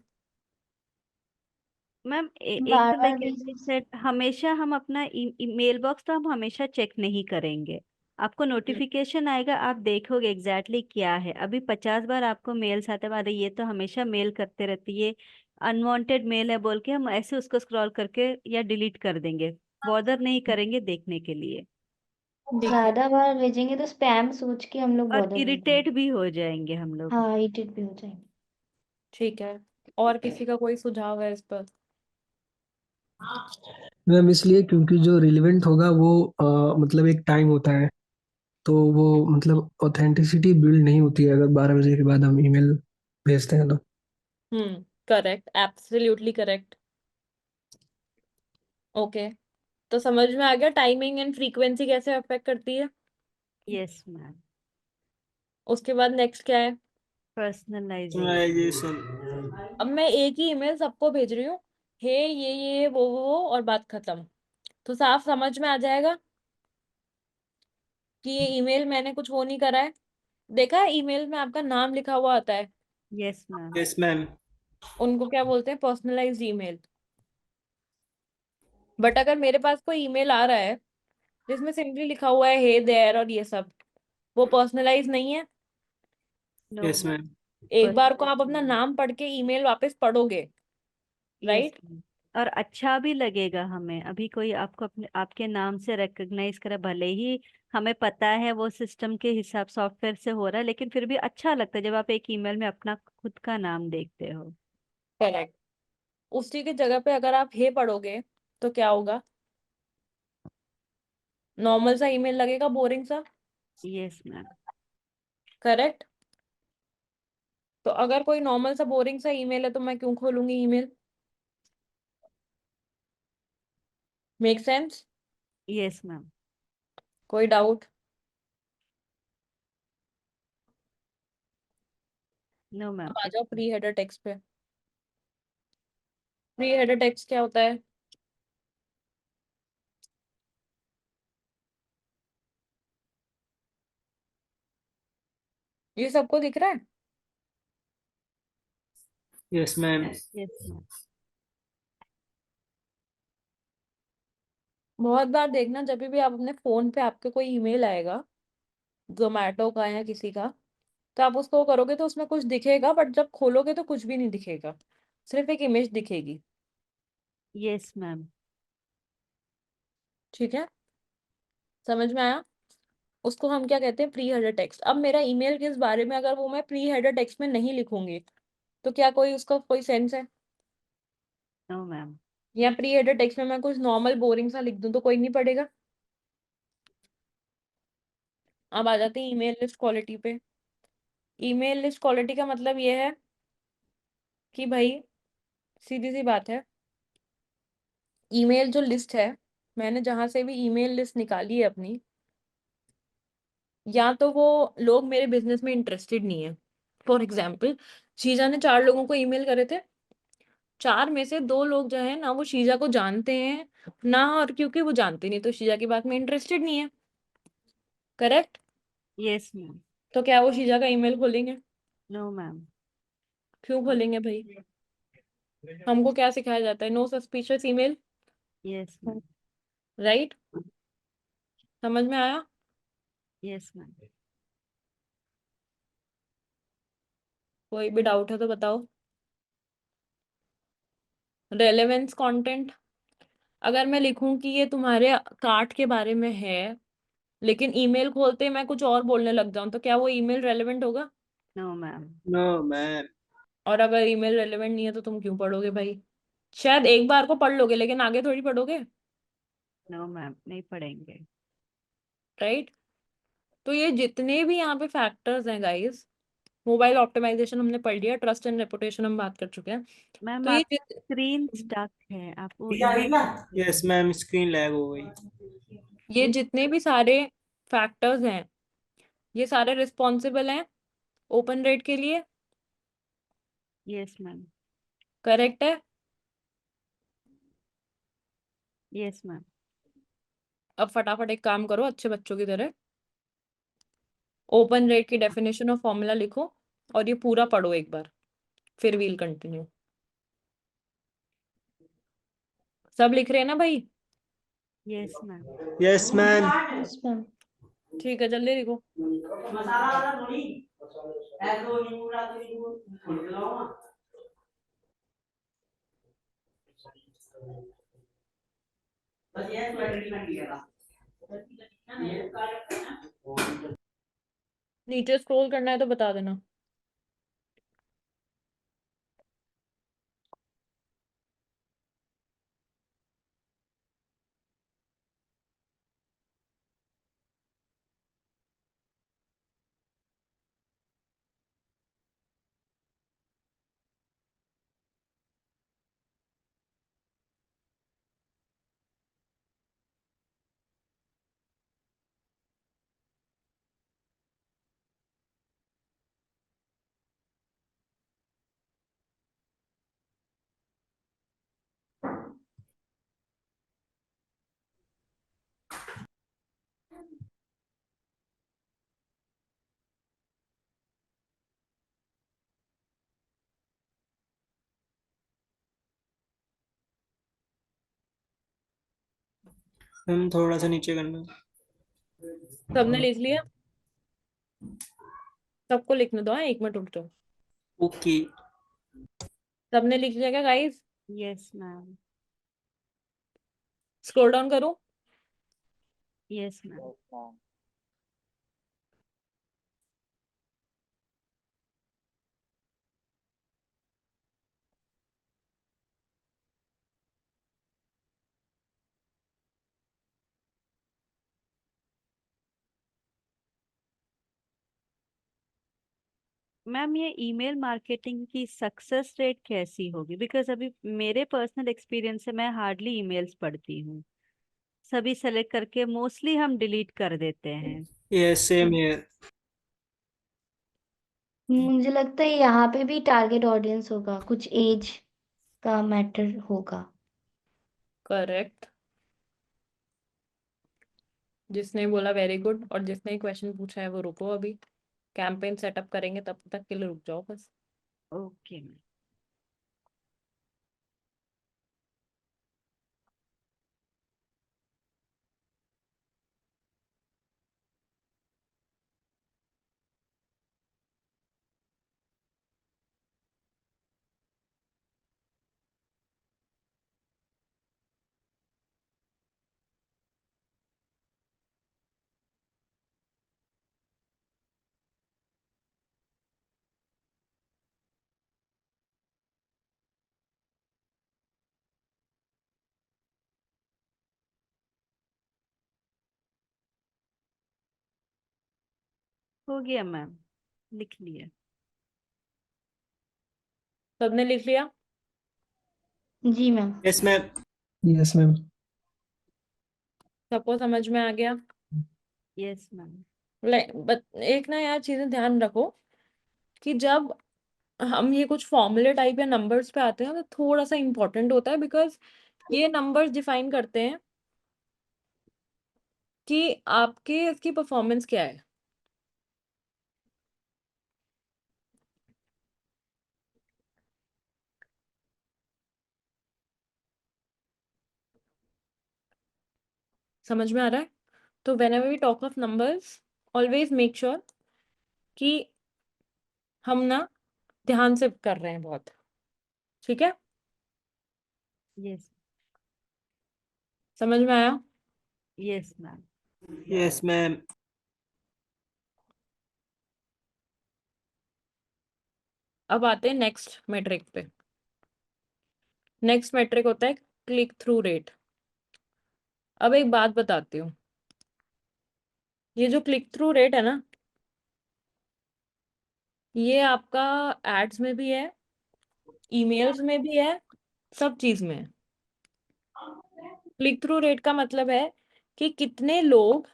मैम एक
बार
तो
बार
लाइक
भेज।
सेट हमेशा हम अपना मेल बॉक्स तो हम हमेशा चेक नहीं करेंगे। आपको नोटिफिकेशन आएगा आप देखोगे एग्जैक्टली क्या है। अभी 50 बार आपको मेल्स आते हैं, अरे ये तो हमेशा मेल करते रहते ये अनवांटेड मेल है बोल के हम ऐसे उसको स्क्रॉल करके या डिलीट कर देंगे, बॉदर नहीं करेंगे देखने के लिए
ठीक है।
ज्यादा बार भेजेंगे तो स्पैम सोच के हम लोग
और
बॉदर नहीं
इरिटेट
करेंगे।
भी हो जाएंगे हम लोग।
हाँ इरिटेट भी हो जाएंगे।
ठीक है, और किसी का कोई सुझाव है इस पर?
मैम इसलिए क्योंकि जो रिलेवेंट होगा वो मतलब एक टाइम होता है, तो वो मतलब ऑथेंटिसिटी बिल्ड नहीं होती है अगर 12 बजे के बाद हम ईमेल भेजते हैं तो।
Correct, absolutely correct. ओके, तो समझ में आ गया टाइमिंग एंड फ्रीक्वेंसी कैसे अफेक्ट करती है।
Yes ma'am.
उसके बाद नेक्स्ट क्या है?
पर्सनलाइजेशन।
पर्सनलाइजेशन।
अब मैं एक ही ईमेल सबको भेज रही हूँ, हे ये वो और बात खत्म। तो साफ समझ में आ जाएगा कि ये ईमेल मैंने कुछ वो नहीं करा है। देखा है ईमेल में आपका नाम लिखा हुआ आता है,
यस मैम।
Yes ma'am.
उनको क्या बोलते हैं? Personalised email. बट अगर मेरे पास कोई ईमेल आ रहा है जिसमें सिंपली लिखा हुआ है हे देयर और ये सब, वो पर्सनलाइज नहीं है।
No
yes
ma'am.
मैम।
एक बार को आप अपना नाम पढ़ के ईमेल वापस पढ़ोगे,
यस
राइट?
मैम। और अच्छा भी लगेगा हमें, अभी कोई आपको अपने आपके नाम से रिकॉग्नाइज करे, भले ही हमें पता है वो सिस्टम के हिसाब सॉफ्टवेयर से हो रहा है, लेकिन फिर भी अच्छा लगता है जब आप एक ईमेल में अपना खुद का नाम देखते हो।
करेक्ट। उसी की जगह पे अगर आप हे पढ़ोगे तो क्या होगा? नॉर्मल सा ईमेल लगेगा, बोरिंग सा।
Yes ma'am.
करेक्ट। तो अगर कोई नॉर्मल सा बोरिंग सा ईमेल है तो मैं क्यों खोलूंगी email? Make sense?
Yes ma'am.
कोई डाउट?
No ma'am.
अब आ जाओ प्री हेडर टेक्स्ट पे। प्री हेडर टेक्स्ट क्या होता है? ये सबको दिख रहा है?
Yes ma'am.
Yes ma'am.
बहुत बार देखना, जब भी आप अपने फोन पे आपके कोई ईमेल आएगा जोमेटो का या किसी का, तो आप उसको करोगे तो उसमें कुछ दिखेगा, बट जब खोलोगे तो कुछ भी नहीं दिखेगा, सिर्फ एक इमेज दिखेगी।
Yes ma'am.
ठीक है, समझ में आया? उसको हम क्या कहते हैं? Pre header text. अब मेरा ईमेल किस बारे में, अगर वो मैं प्री हेडर टेक्स्ट में नहीं लिखूंगी तो क्या कोई उसका कोई सेंस है?
No ma'am.
या प्री हेडर टेक्स्ट में मैं कुछ नॉर्मल बोरिंग सा लिख दूं तो कोई नहीं पढ़ेगा। अब आ जाते हैं ईमेल लिस्ट क्वालिटी पे। ईमेल लिस्ट क्वालिटी का मतलब ये है कि भाई सीधी सी बात है, ईमेल जो लिस्ट है, मैंने जहां से भी ईमेल लिस्ट निकाली है अपनी, या तो वो लोग मेरे बिजनेस में इंटरेस्टेड नहीं है। फॉर एग्जाम्पल, शीजा ने 4 लोगों को ईमेल करे थे, 4 में से 2 लोग जो है ना वो शीजा को जानते हैं ना, और क्योंकि वो जानते नहीं तो शीजा की बात में इंटरेस्टेड नहीं है। करेक्ट?
Yes ma'am.
तो क्या वो शीजा का ईमेल खोलेंगे?
No ma'am.
क्यों खोलेंगे भाई? हमको क्या सिखाया जाता है? No suspicious email,
yes ma'am.
Right? समझ में आया?
Yes ma'am.
कोई भी डाउट है तो बताओ। रेलेवेंस कंटेंट, अगर मैं लिखूं कि ये तुम्हारे कार्ट के बारे में है, लेकिन ईमेल खोलते ही मैं कुछ और बोलने लग जाऊं, तो क्या वो ईमेल रेलेवेंट होगा?
No ma'am.
No ma'am.
और अगर ईमेल रेलेवेंट नहीं है तो तुम क्यों पढ़ोगे भाई? शायद एक बार को पढ़ लोगे लेकिन आगे थोड़ी पढ़ोगे,
नो मैम, नहीं पढ़ेंगे।
राइट? तो ये जितने भी यहाँ पे फैक्टर्स हैं गाइस, मोबाइल ऑप्टिमाइजेशन हमने पढ़ लिया, ट्रस्ट एंड रेपुटेशन हम बात कर चुके हैं।
मैम
तो ये
आप स्क्रीन स्टक है, आप वो
यस मैम, स्क्रीन लैग हो गई।
ये जितने भी सारे फैक्टर्स हैं, ये सारे रिस्पॉन्सिबल हैं ओपन रेट के लिए।
Yes ma'am.
करेक्ट है?
Yes ma'am.
अब फटाफट एक काम करो अच्छे बच्चों की तरह, ओपन रेट की डेफिनेशन और फॉर्मूला लिखो और ये पूरा पढ़ो एक बार, फिर वील कंटिन्यू। सब लिख रहे हैं ना भाई?
Yes ma'am.
Yes ma'am.
Yes ma'am.
ठीक है, जल्दी लिखो। नीचे स्क्रॉल करना है तो बता देना।
हम थोड़ा सा नीचे करना।
सबने लिख लिया? सबको लिखने दो, हाँ, 1 मिनट रुक जाओ।
ओके।
सबने लिख लिया क्या guys?
Yes ma'am.
Scroll down करूं?
Yes ma'am. मैम ये ईमेल मार्केटिंग की सक्सेस रेट कैसी होगी? बिकॉज अभी मेरे पर्सनल एक्सपीरियंस से मैं हार्डली ईमेल्स पढ़ती हूँ, सभी सेलेक्ट करके मोस्टली हम डिलीट कर देते हैं।
Yes same here.
मुझे लगता है यहाँ पे भी टारगेट ऑडियंस होगा, कुछ एज का मैटर होगा।
करेक्ट। जिसने बोला वेरी गुड, और जिसने क्वेश्चन पूछा है वो रुको, अभी कैंपेन सेटअप करेंगे, तब तक के लिए रुक जाओ बस।
Okay ma'am. हो गया मैम, लिख लिया।
सबने लिख लिया?
जी ma'am.
Yes ma'am.
Yes ma'am.
सबको समझ में आ गया?
Yes ma'am.
एक ना यार, चीजें ध्यान रखो कि जब हम ये कुछ फॉर्मूले टाइप या नंबर्स पे आते हैं तो थोड़ा सा इम्पोर्टेंट होता है, बिकॉज ये नंबर्स डिफाइन करते हैं कि आपके इसकी परफॉर्मेंस क्या है। समझ में आ रहा है? तो whenever we talk of numbers, always make sure कि हम ना ध्यान से कर रहे हैं बहुत। ठीक है?
यस।
समझ में आया?
Yes ma'am.
Yes ma'am.
अब आते हैं नेक्स्ट मेट्रिक पे। नेक्स्ट मेट्रिक होता है क्लिक थ्रू रेट। अब एक बात बताती हूँ, ये जो क्लिक थ्रू रेट है ना, ये आपका एड्स में भी है, ईमेल्स में भी है, सब चीज में है। क्लिक थ्रू रेट का मतलब है कि कितने लोग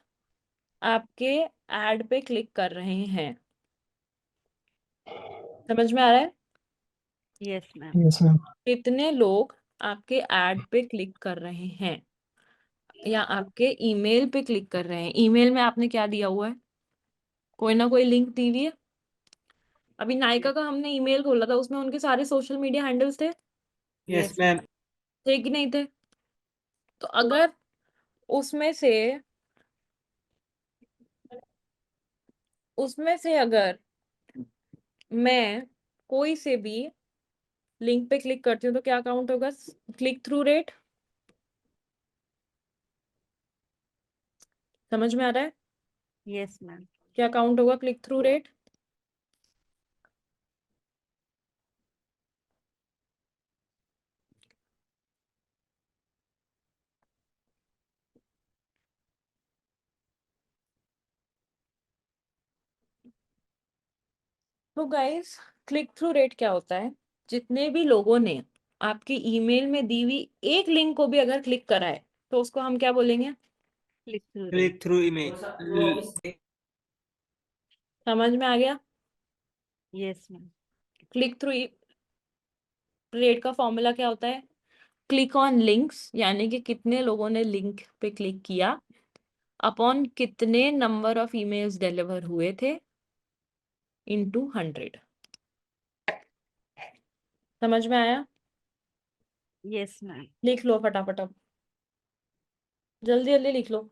आपके एड पे क्लिक कर रहे हैं। समझ में आ रहा है?
Yes ma'am.
Yes ma'am.
कितने लोग आपके एड पे क्लिक कर रहे हैं या आपके ईमेल पे क्लिक कर रहे हैं। ईमेल में आपने क्या दिया हुआ है? कोई ना कोई लिंक दी हुई है। अभी नायका का हमने ईमेल खोला था, उसमें उनके सारे सोशल मीडिया हैंडल्स थे।
Yes
yes
ma'am.
थे कि नहीं थे? तो अगर उसमें से अगर मैं कोई से भी लिंक पे क्लिक करती हूँ तो क्या काउंट होगा? Click through rate. समझ में आ रहा है?
Yes ma'am.
क्या काउंट होगा क्लिक थ्रू रेट? तो गाइस, क्लिक थ्रू रेट क्या होता है? जितने भी लोगों ने आपके ईमेल में दी हुई एक लिंक को भी अगर क्लिक करा है तो उसको हम क्या बोलेंगे?
Click through rate.
Click through image.
समझ में आ गया?
Yes ma'am.
Click through rate का फॉर्मूला क्या होता है? क्लिक ऑन लिंक्स, यानी कि कितने लोगों ने लिंक पे क्लिक किया, अपॉन कितने नंबर ऑफ ईमेल्स डिलीवर हुए थे, इनटू 100। समझ में आया?
Yes ma'am.
लिख लो फटाफट अब। जल्दी जल्दी लिख लो।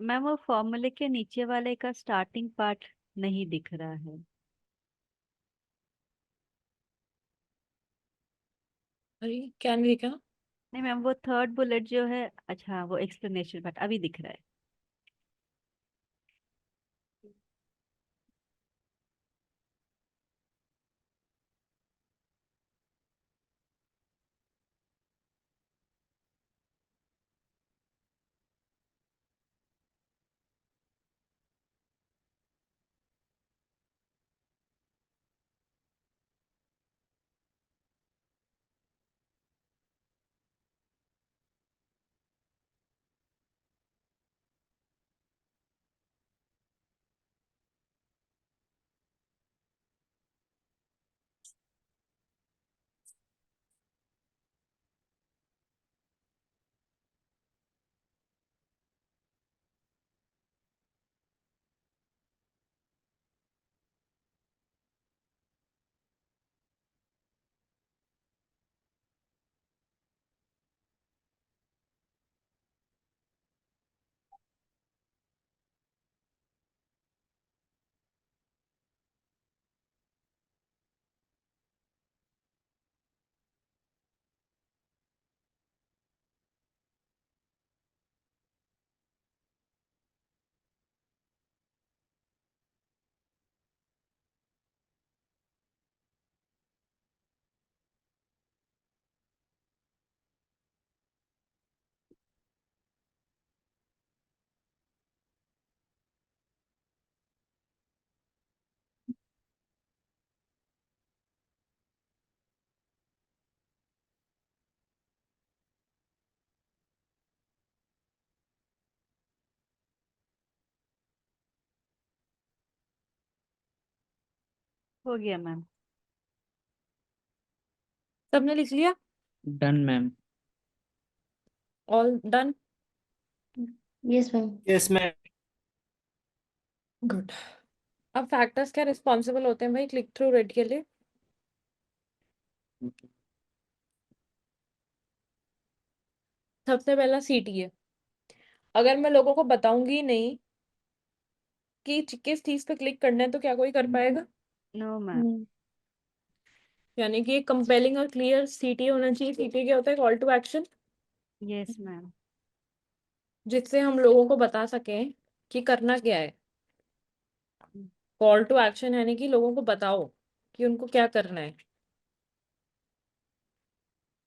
मैम वो फॉर्मूले के नीचे वाले का स्टार्टिंग पार्ट नहीं दिख रहा है।
अरे क्या नहीं लिखा?
नहीं मैम, वो थर्ड बुलेट जो है, अच्छा वो एक्सप्लेनेशन पार्ट अभी दिख रहा है। हो गया मैम।
सबने लिख लिया?
Done ma'am.
All done?
Yes ma'am.
Yes ma'am.
Good. अब फैक्टर्स क्या रिस्पॉन्सिबल होते हैं भाई क्लिक थ्रू रेट के लिए? सबसे पहला सीटीए। अगर मैं लोगों को बताऊंगी नहीं कि किस चीज पे क्लिक करना है तो क्या कोई कर पाएगा?
No ma'am.
यानी कि एक कंपेलिंग और क्लियर सीटीए होना चाहिए। सीटीए क्या होता है? Call to action,
yes ma'am.
जिससे हम लोगों को बता सकें कि करना क्या है। कॉल टू एक्शन यानी कि लोगों को बताओ कि उनको क्या करना है,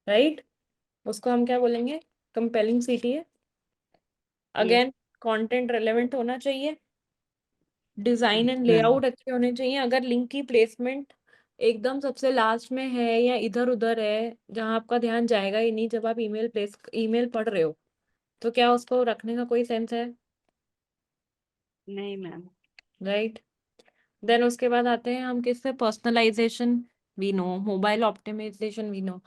राइट? उसको हम क्या बोलेंगे? Compelling CTA.
Yes.
Again, content relevant होना चाहिए, डिजाइन एंड
मैम
लेआउट अच्छे होने चाहिए। अगर लिंक की प्लेसमेंट एकदम सबसे लास्ट में है या इधर उधर है जहां आपका ध्यान जाएगा ही नहीं जब आप ईमेल पढ़ रहे हो, तो क्या उसको रखने का कोई सेंस है?
नहीं मैम।
राइट। देन उसके बाद आते हैं हम किससे? Personalisation we know, mobile optimisation we know.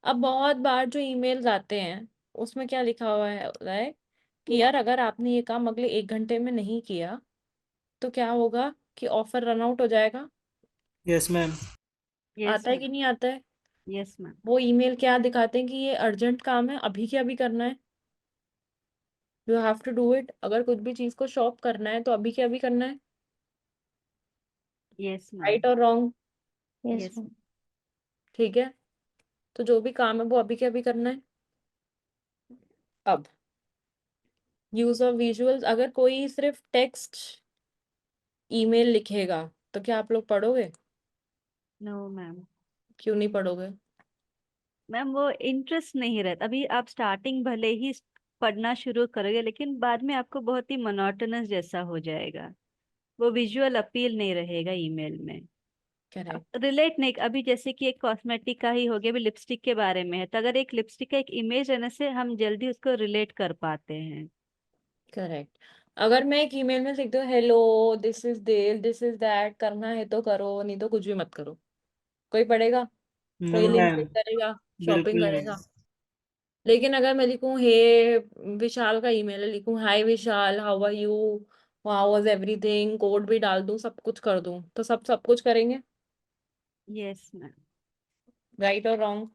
अब बहुत बार जो ईमेल्स आते हैं उसमें क्या लिखा हुआ है होता है कि यार अगर आपने ये काम अगले 1 घंटे में नहीं किया तो क्या होगा कि ऑफर रन आउट हो जाएगा।
Yes ma'am.
यस
आता है
मैम।
कि नहीं आता है?
Yes ma'am.
वो ईमेल क्या दिखाते हैं कि ये अर्जेंट काम है, अभी के अभी करना है, you have to do it. अगर कुछ भी चीज को शॉप करना है तो अभी के अभी करना है,
यस मैम।
राइट और रॉन्ग?
Yes
yes
ma'am.
ठीक है, तो जो भी काम है वो अभी के अभी करना है। अब यूज ऑफ विजुअल्स, अगर कोई सिर्फ टेक्स्ट ईमेल लिखेगा तो क्या आप लोग पढ़ोगे?
No ma'am.
क्यों नहीं पढ़ोगे?
मैम वो इंटरेस्ट नहीं रहता। अभी आप स्टार्टिंग भले ही पढ़ना शुरू करोगे, लेकिन बाद में आपको बहुत ही मोनोटोनस जैसा हो जाएगा। वो विजुअल अपील नहीं रहेगा ईमेल में।
करेक्ट।
रिलेट नहीं, अभी जैसे कि एक कॉस्मेटिक का ही हो गया, अभी लिपस्टिक के बारे में है, तो अगर एक लिपस्टिक का एक इमेज रहने से हम जल्दी उसको रिलेट कर पाते हैं।
करेक्ट। अगर मैं एक ईमेल में लिख दूं हेलो दिस इज देल दिस इज दैट, करना है तो करो नहीं तो कुछ भी मत करो, कोई पढ़ेगा? कोई
नो
लिंक
मैम,
क्लिक करेगा? शॉपिंग
बिल्कुल नहीं।
करेगा? लेकिन अगर मैं लिखूं हे विशाल का ईमेल है, लिखूं hi Vishal how are you, how was everything, code भी डाल दूं, सब कुछ कर दूं, तो सब सब कुछ करेंगे?
Yes ma'am.
राइट और रॉन्ग?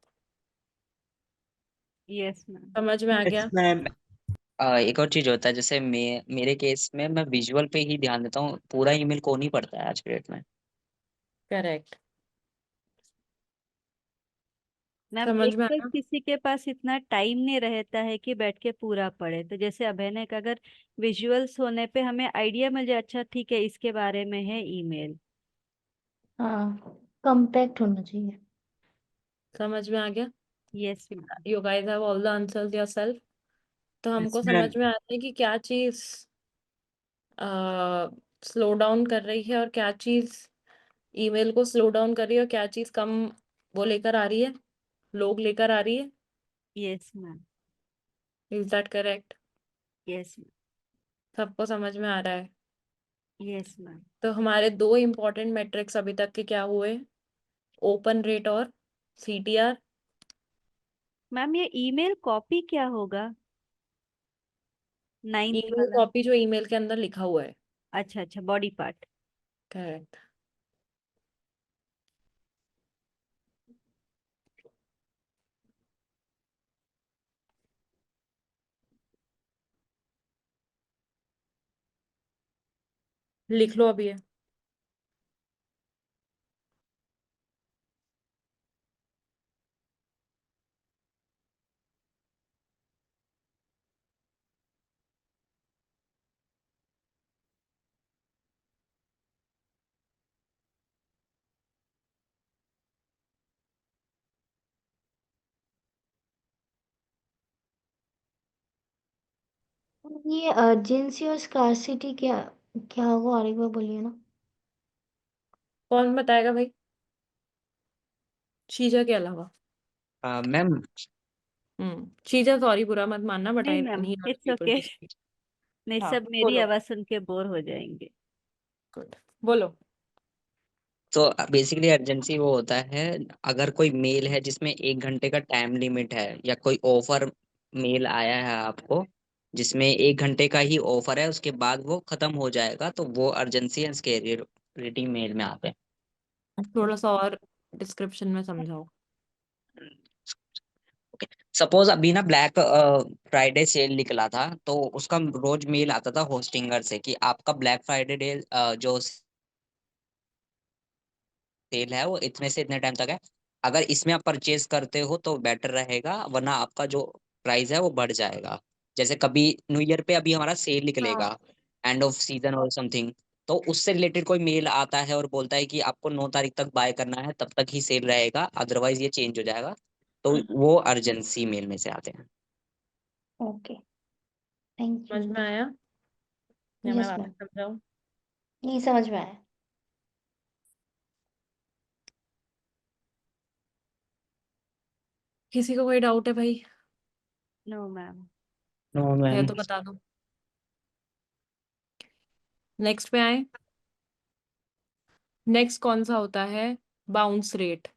Yes ma'am.
समझ में आ
यस
गया?
मैम।
एक और चीज होता है, जैसे मेरे केस में मैं विजुअल पे ही ध्यान देता हूँ, पूरा ईमेल कौन ही पढ़ता है आज के डेट में।
करेक्ट।
मैम
समझ
एक
में
तो
आया?
किसी के पास इतना टाइम नहीं रहता है कि बैठ के पूरा पढ़े, तो जैसे अभय ने कहा, अगर विजुअल्स होने पे हमें आइडिया मिल जाए, अच्छा ठीक है इसके बारे में है ईमेल।
हाँ, कम्पैक्ट होना चाहिए।
समझ में आ गया?
Yes ma'am.
You guys have all the answers yourself. तो
यस
हमको
मैम।
समझ में आता है कि क्या चीज स्लो डाउन कर रही है और क्या चीज ईमेल को स्लो डाउन कर रही है, और क्या चीज कम वो लेकर आ रही है, लोग लेकर आ रही है।
Yes ma'am.
Is that correct?
Yes
सबको समझ में आ रहा है?
Yes ma'am.
तो हमारे दो इंपॉर्टेंट मेट्रिक्स अभी तक के क्या हुए? ओपन रेट और सीटीआर।
मैम ये ईमेल कॉपी क्या होगा? नाइन्थ
ईमेल
वाला।
कॉपी जो ईमेल के अंदर लिखा हुआ है।
अच्छा अच्छा, बॉडी पार्ट।
करेक्ट। लिख लो अभी ये।
ये अर्जेंसी और स्कार्सिटी क्या क्या होगा, और एक बार बोलिए ना।
कौन बताएगा भाई, शीजा के अलावा?
मैम,
शीजा सॉरी बुरा मत मानना, बट
नहीं
आई
मैम,
नहीं
it's
people
okay.
To speak.
नहीं,
हाँ
सब मेरी
बोलो।
आवाज सुन के बोर हो जाएंगे।
बोलो।
तो बेसिकली अर्जेंसी वो होता है, अगर कोई मेल है जिसमें 1 घंटे का टाइम लिमिट है, या कोई ऑफर मेल आया है आपको जिसमें 1 घंटे का ही ऑफर है, उसके बाद वो खत्म हो जाएगा, तो वो अर्जेंसी एंड स्केरिटी मेल में आते
थोड़ा सा और डिस्क्रिप्शन में समझाओ।
हैं। सपोज अभी ना ब्लैक फ्राइडे सेल निकला था, तो उसका रोज मेल आता था होस्टिंगर से कि आपका ब्लैक फ्राइडे डे जो सेल है वो इतने से इतने टाइम तक है, अगर इसमें आप परचेज करते हो तो बेटर रहेगा, वरना आपका जो प्राइस है वो बढ़ जाएगा। जैसे कभी न्यू ईयर पे अभी हमारा सेल
हाँ।
निकलेगा, एंड ऑफ सीजन और समथिंग, तो उससे रिलेटेड कोई मेल आता है और बोलता है कि आपको 9 तारीख तक बाय करना है, तब तक ही सेल रहेगा, अदरवाइज ये चेंज हो जाएगा, तो वो अर्जेंसी मेल में से आते हैं।
Okay, thank you.
समझ में आया या मैं
यस
वापस
मैम।
समझाऊं?
नहीं, समझ में आया।
किसी को कोई डाउट है भाई?
No ma'am.
नो
है
मैम।
तो बता दो। नेक्स्ट पे आए। नेक्स्ट कौन सा होता है? Bounce rate.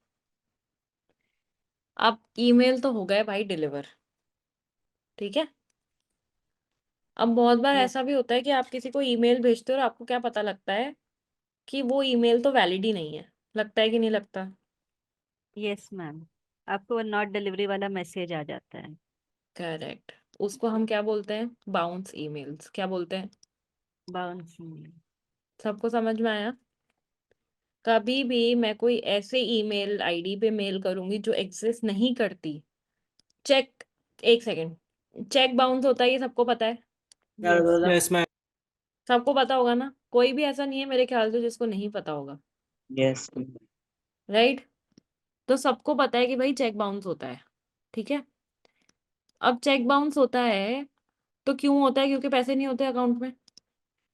अब ईमेल तो हो गए भाई डिलीवर, ठीक है। अब बहुत बार
यस।
ऐसा भी होता है कि आप किसी को ईमेल भेजते हो और आपको क्या पता लगता है कि वो ईमेल तो वैलिड ही नहीं है। लगता है कि नहीं लगता?
यस मैम, आपको वो नॉट डिलीवरी वाला मैसेज आ जाता है।
करेक्ट। उसको हम क्या बोलते हैं? Bounce emails. क्या बोलते हैं?
बाउंस।
सबको समझ में आया? कभी भी मैं कोई ऐसे ईमेल आईडी पे मेल करूंगी जो एग्जिस्ट नहीं करती, चेक, एक सेकेंड, चेक बाउंस होता है, ये सबको पता है,
यस
यस मैम।
सबको पता होगा ना, कोई भी ऐसा नहीं है मेरे ख्याल से जिसको नहीं पता होगा,
यस
राइट? तो सबको पता है कि भाई चेक बाउंस होता है, ठीक है? अब चेक बाउंस होता है तो क्यों होता है? क्योंकि पैसे नहीं होते अकाउंट में।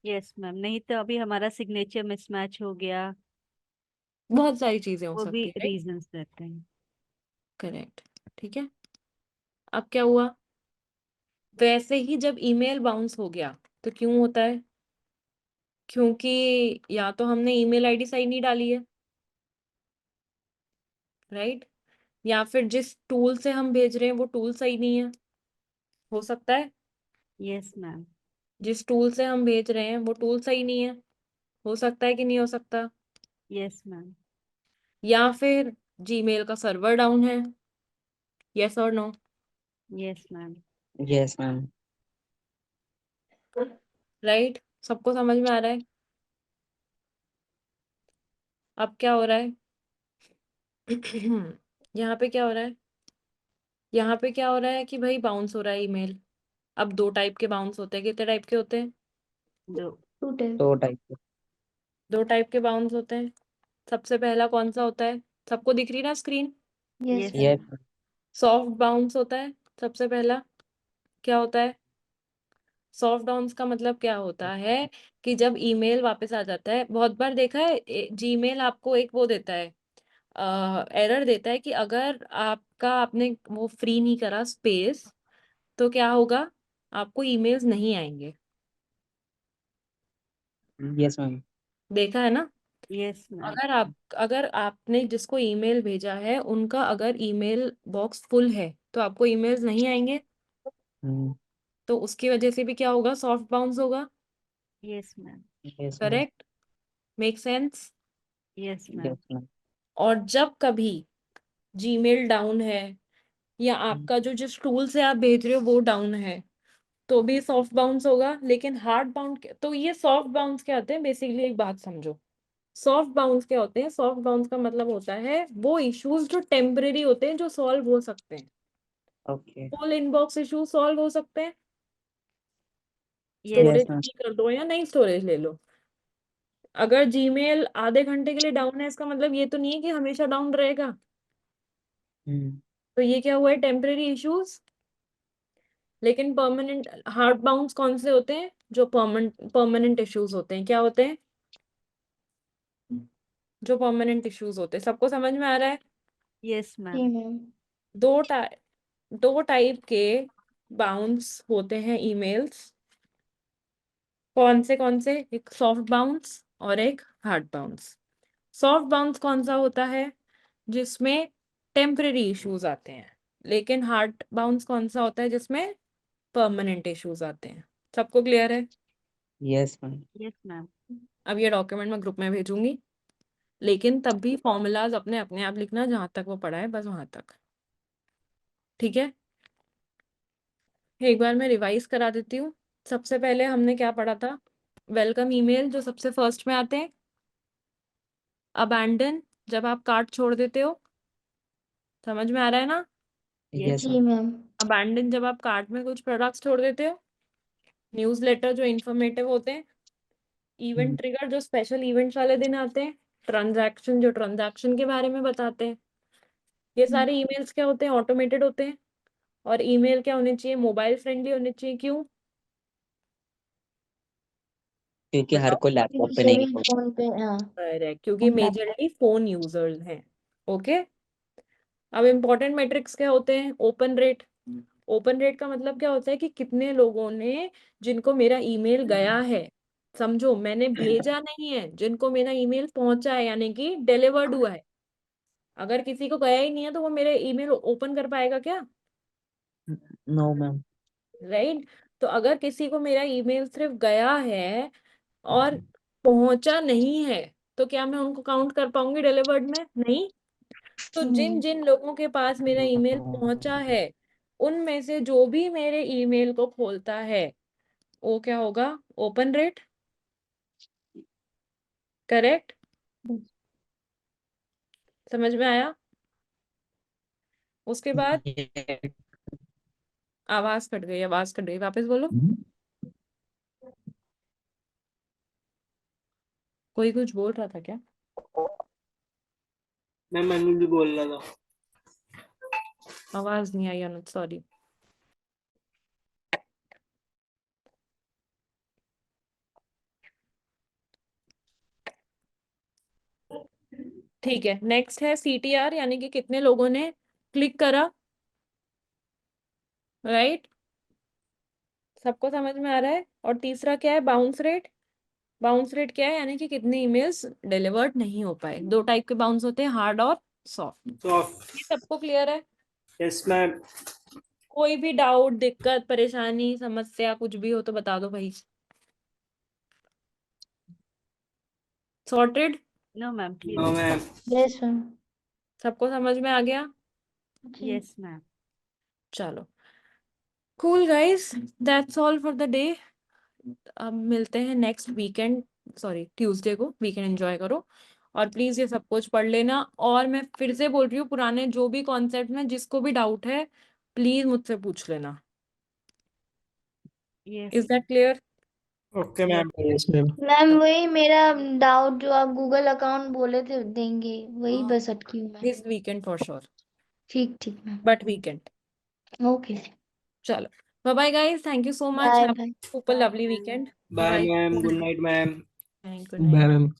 यस मैम, नहीं तो अभी हमारा सिग्नेचर मिसमैच हो गया,
बहुत सारी चीजें हो
वो भी
सकती है, राइट?
रीजंस रहते हैं।
करेक्ट, ठीक है। अब क्या हुआ? वैसे ही जब ईमेल बाउंस हो गया तो क्यों होता है? क्योंकि या तो हमने ईमेल आईडी सही नहीं डाली है, राइट? या फिर जिस टूल से हम भेज रहे हैं वो टूल सही नहीं है, हो सकता है।
Yes ma'am.
जिस टूल से हम भेज रहे हैं वो टूल सही नहीं है, हो सकता है कि नहीं हो सकता?
Yes ma'am.
या फिर जीमेल का सर्वर डाउन है, यस और no?
Yes ma'am.
Yes ma'am.
Right? सबको समझ में आ रहा है? अब क्या हो रहा है? यहाँ पे क्या हो रहा है? यहाँ पे क्या हो रहा है कि भाई बाउंस हो रहा है ईमेल। अब दो टाइप के बाउंस होते हैं, कितने टाइप के होते हैं?
दो।
2 टाइप।
दो टाइप
दो टाइप के बाउंस होते हैं। सबसे पहला कौन सा होता है? सबको दिख रही ना screen?
Yes
yes
yes
ma'am.
Soft bounce होता है सबसे पहला। क्या होता है सॉफ्ट बाउंस का? मतलब क्या होता है कि जब ईमेल वापस आ जाता है, बहुत बार देखा है जीमेल आपको एक वो देता है, एरर देता है कि अगर आपका आपने वो फ्री नहीं करा स्पेस तो क्या होगा, आपको ईमेल्स नहीं आएंगे।
Yes ma'am.
देखा है ना?
Yes ma'am.
अगर आपने जिसको ईमेल भेजा है उनका अगर ईमेल बॉक्स फुल है तो आपको ईमेल्स नहीं आएंगे, तो उसकी वजह से भी क्या होगा, सॉफ्ट बाउंस होगा।
Yes ma'am.
Yes ma'am.
Correct? Make sense?
Yes ma'am.
Yes ma'am.
और जब कभी जीमेल डाउन है या आपका जो जिस टूल से आप भेज रहे हो वो डाउन है तो भी सॉफ्ट बाउंस होगा। लेकिन हार्ड बाउंस, तो ये सॉफ्ट बाउंस क्या होते हैं बेसिकली, एक बात समझो। सॉफ्ट बाउंस क्या होते हैं? सॉफ्ट बाउंस का मतलब होता है वो इश्यूज जो टेम्परेरी होते हैं, जो सॉल्व हो सकते हैं।
Okay.
Full inbox issue solve हो सकते हैं,
yes.
Yes
storage
ma'am.
Free कर दो या नहीं स्टोरेज ले लो। अगर जीमेल आधे घंटे के लिए डाउन है इसका मतलब ये तो नहीं है कि हमेशा डाउन रहेगा। तो ये क्या हुआ है, टेम्परेरी इश्यूज। लेकिन परमानेंट हार्ड बाउंस कौन से होते हैं? जो परमानेंट इश्यूज होते हैं। क्या होते हैं? जो परमानेंट इश्यूज होते हैं। सबको समझ में आ रहा है?
यस
जी
मैम।
मैम।
दो दो टाइप के बाउंस होते हैं ईमेल्स। कौन से? एक सॉफ्ट बाउंस और एक हार्ड बाउंस। सॉफ्ट बाउंस कौन सा होता है? जिसमें टेम्परेरी इश्यूज आते हैं। लेकिन हार्ड बाउंस कौन सा होता है? जिसमें परमानेंट इश्यूज आते हैं। सबको क्लियर है?
Yes ma'am.
Yes ma'am.
अब ये डॉक्यूमेंट मैं ग्रुप में भेजूंगी, लेकिन तब भी फॉर्मूलाज अपने अपने आप लिखना, जहां तक वो पढ़ा है बस वहां तक, ठीक है? एक बार मैं रिवाइज करा देती हूँ। सबसे पहले हमने क्या पढ़ा था? वेलकम ईमेल जो सबसे फर्स्ट में आते हैं। अबैंडन जब आप कार्ट छोड़ देते हो, समझ में आ रहा है ना?
यस।
यस
जी
मैम।
मैम।
अबैंडन जब आप कार्ट में कुछ प्रोडक्ट्स छोड़ देते हो। न्यूज़लेटर जो इंफॉर्मेटिव होते हैं। इवेंट ट्रिगर जो स्पेशल इवेंट्स वाले दिन आते हैं। ट्रांजैक्शन जो ट्रांजैक्शन के बारे में बताते हैं। ये सारे ईमेल्स क्या होते हैं? ऑटोमेटेड होते हैं। और ईमेल क्या होने चाहिए? मोबाइल फ्रेंडली होने चाहिए। क्यों?
क्योंकि हर
बताओ।
कोई लैपटॉप
क्योंकि
पे नहीं
सभी
खोल।
फोन पे, हाँ।
करेक्ट, क्योंकि मेजरली फोन यूजर्स हैं। ओके। अब इम्पोर्टेंट मैट्रिक्स क्या होते हैं? Open rate. ओपन रेट का मतलब क्या होता है कि कितने लोगों ने, जिनको मेरा ईमेल गया है, समझो मैंने भेजा नहीं है, जिनको मेरा ईमेल पहुंचा है यानी कि डिलीवर्ड हुआ है। अगर किसी को गया ही नहीं है तो वो मेरे ईमेल ओपन कर पाएगा क्या?
No ma'am.
राइट? तो अगर किसी को मेरा ईमेल सिर्फ गया है और पहुंचा नहीं है तो क्या मैं उनको काउंट कर पाऊंगी डिलीवर्ड में? नहीं। तो जिन जिन लोगों के पास मेरा ईमेल पहुंचा है उनमें से जो भी मेरे ईमेल को खोलता है वो क्या होगा? Open rate. करेक्ट? समझ में आया? उसके बाद आवाज कट गई, वापस बोलो। कोई कुछ बोल रहा था क्या?
मैं मनु भी बोल रहा था।
आवाज नहीं आई अनुज, सॉरी। ठीक है, नेक्स्ट है CTR, यानी कि कितने लोगों ने क्लिक करा, राइट? सबको समझ में आ रहा है? और तीसरा क्या है? Bounce rate. बाउंस रेट क्या है? यानी कि कितने ईमेल्स डिलीवर्ड नहीं हो पाए। दो टाइप के बाउंस होते हैं, हार्ड और सॉफ्ट।
सॉफ्ट।
ये सबको क्लियर है?
Yes ma'am.
कोई भी डाउट, दिक्कत, परेशानी, समस्या कुछ भी हो तो बता दो भाई। Sorted?
No ma'am,
no
clear.
Ma'am.
Yes ma'am.
सबको समझ में आ गया?
जी।
Yes ma'am.
चलो, cool guys, that's all for the day. अब मिलते हैं नेक्स्ट वीकेंड, सॉरी ट्यूसडे को। वीकेंड एंजॉय करो और प्लीज ये सब कुछ पढ़ लेना। और मैं फिर से बोल रही हूँ, पुराने जो भी कॉन्सेप्ट में जिसको भी डाउट है प्लीज मुझसे पूछ लेना।
Yes
is that clear?
Okay ma'am.
Yes ma'am.
Ma'am वही मेरा डाउट जो आप गूगल अकाउंट बोले थे देंगे, वही बस अटकी हूँ मैं।
दिस वीकेंड फॉर श्योर,
ठीक ठीक मैम।
But weekend.
ओके।
चलो, bye bye guys, thank you so much,
bye
have
bye.
Super lovely weekend.
Bye
bye,
ma'am, good night ma'am.
Good
bye
night.
Ma'am.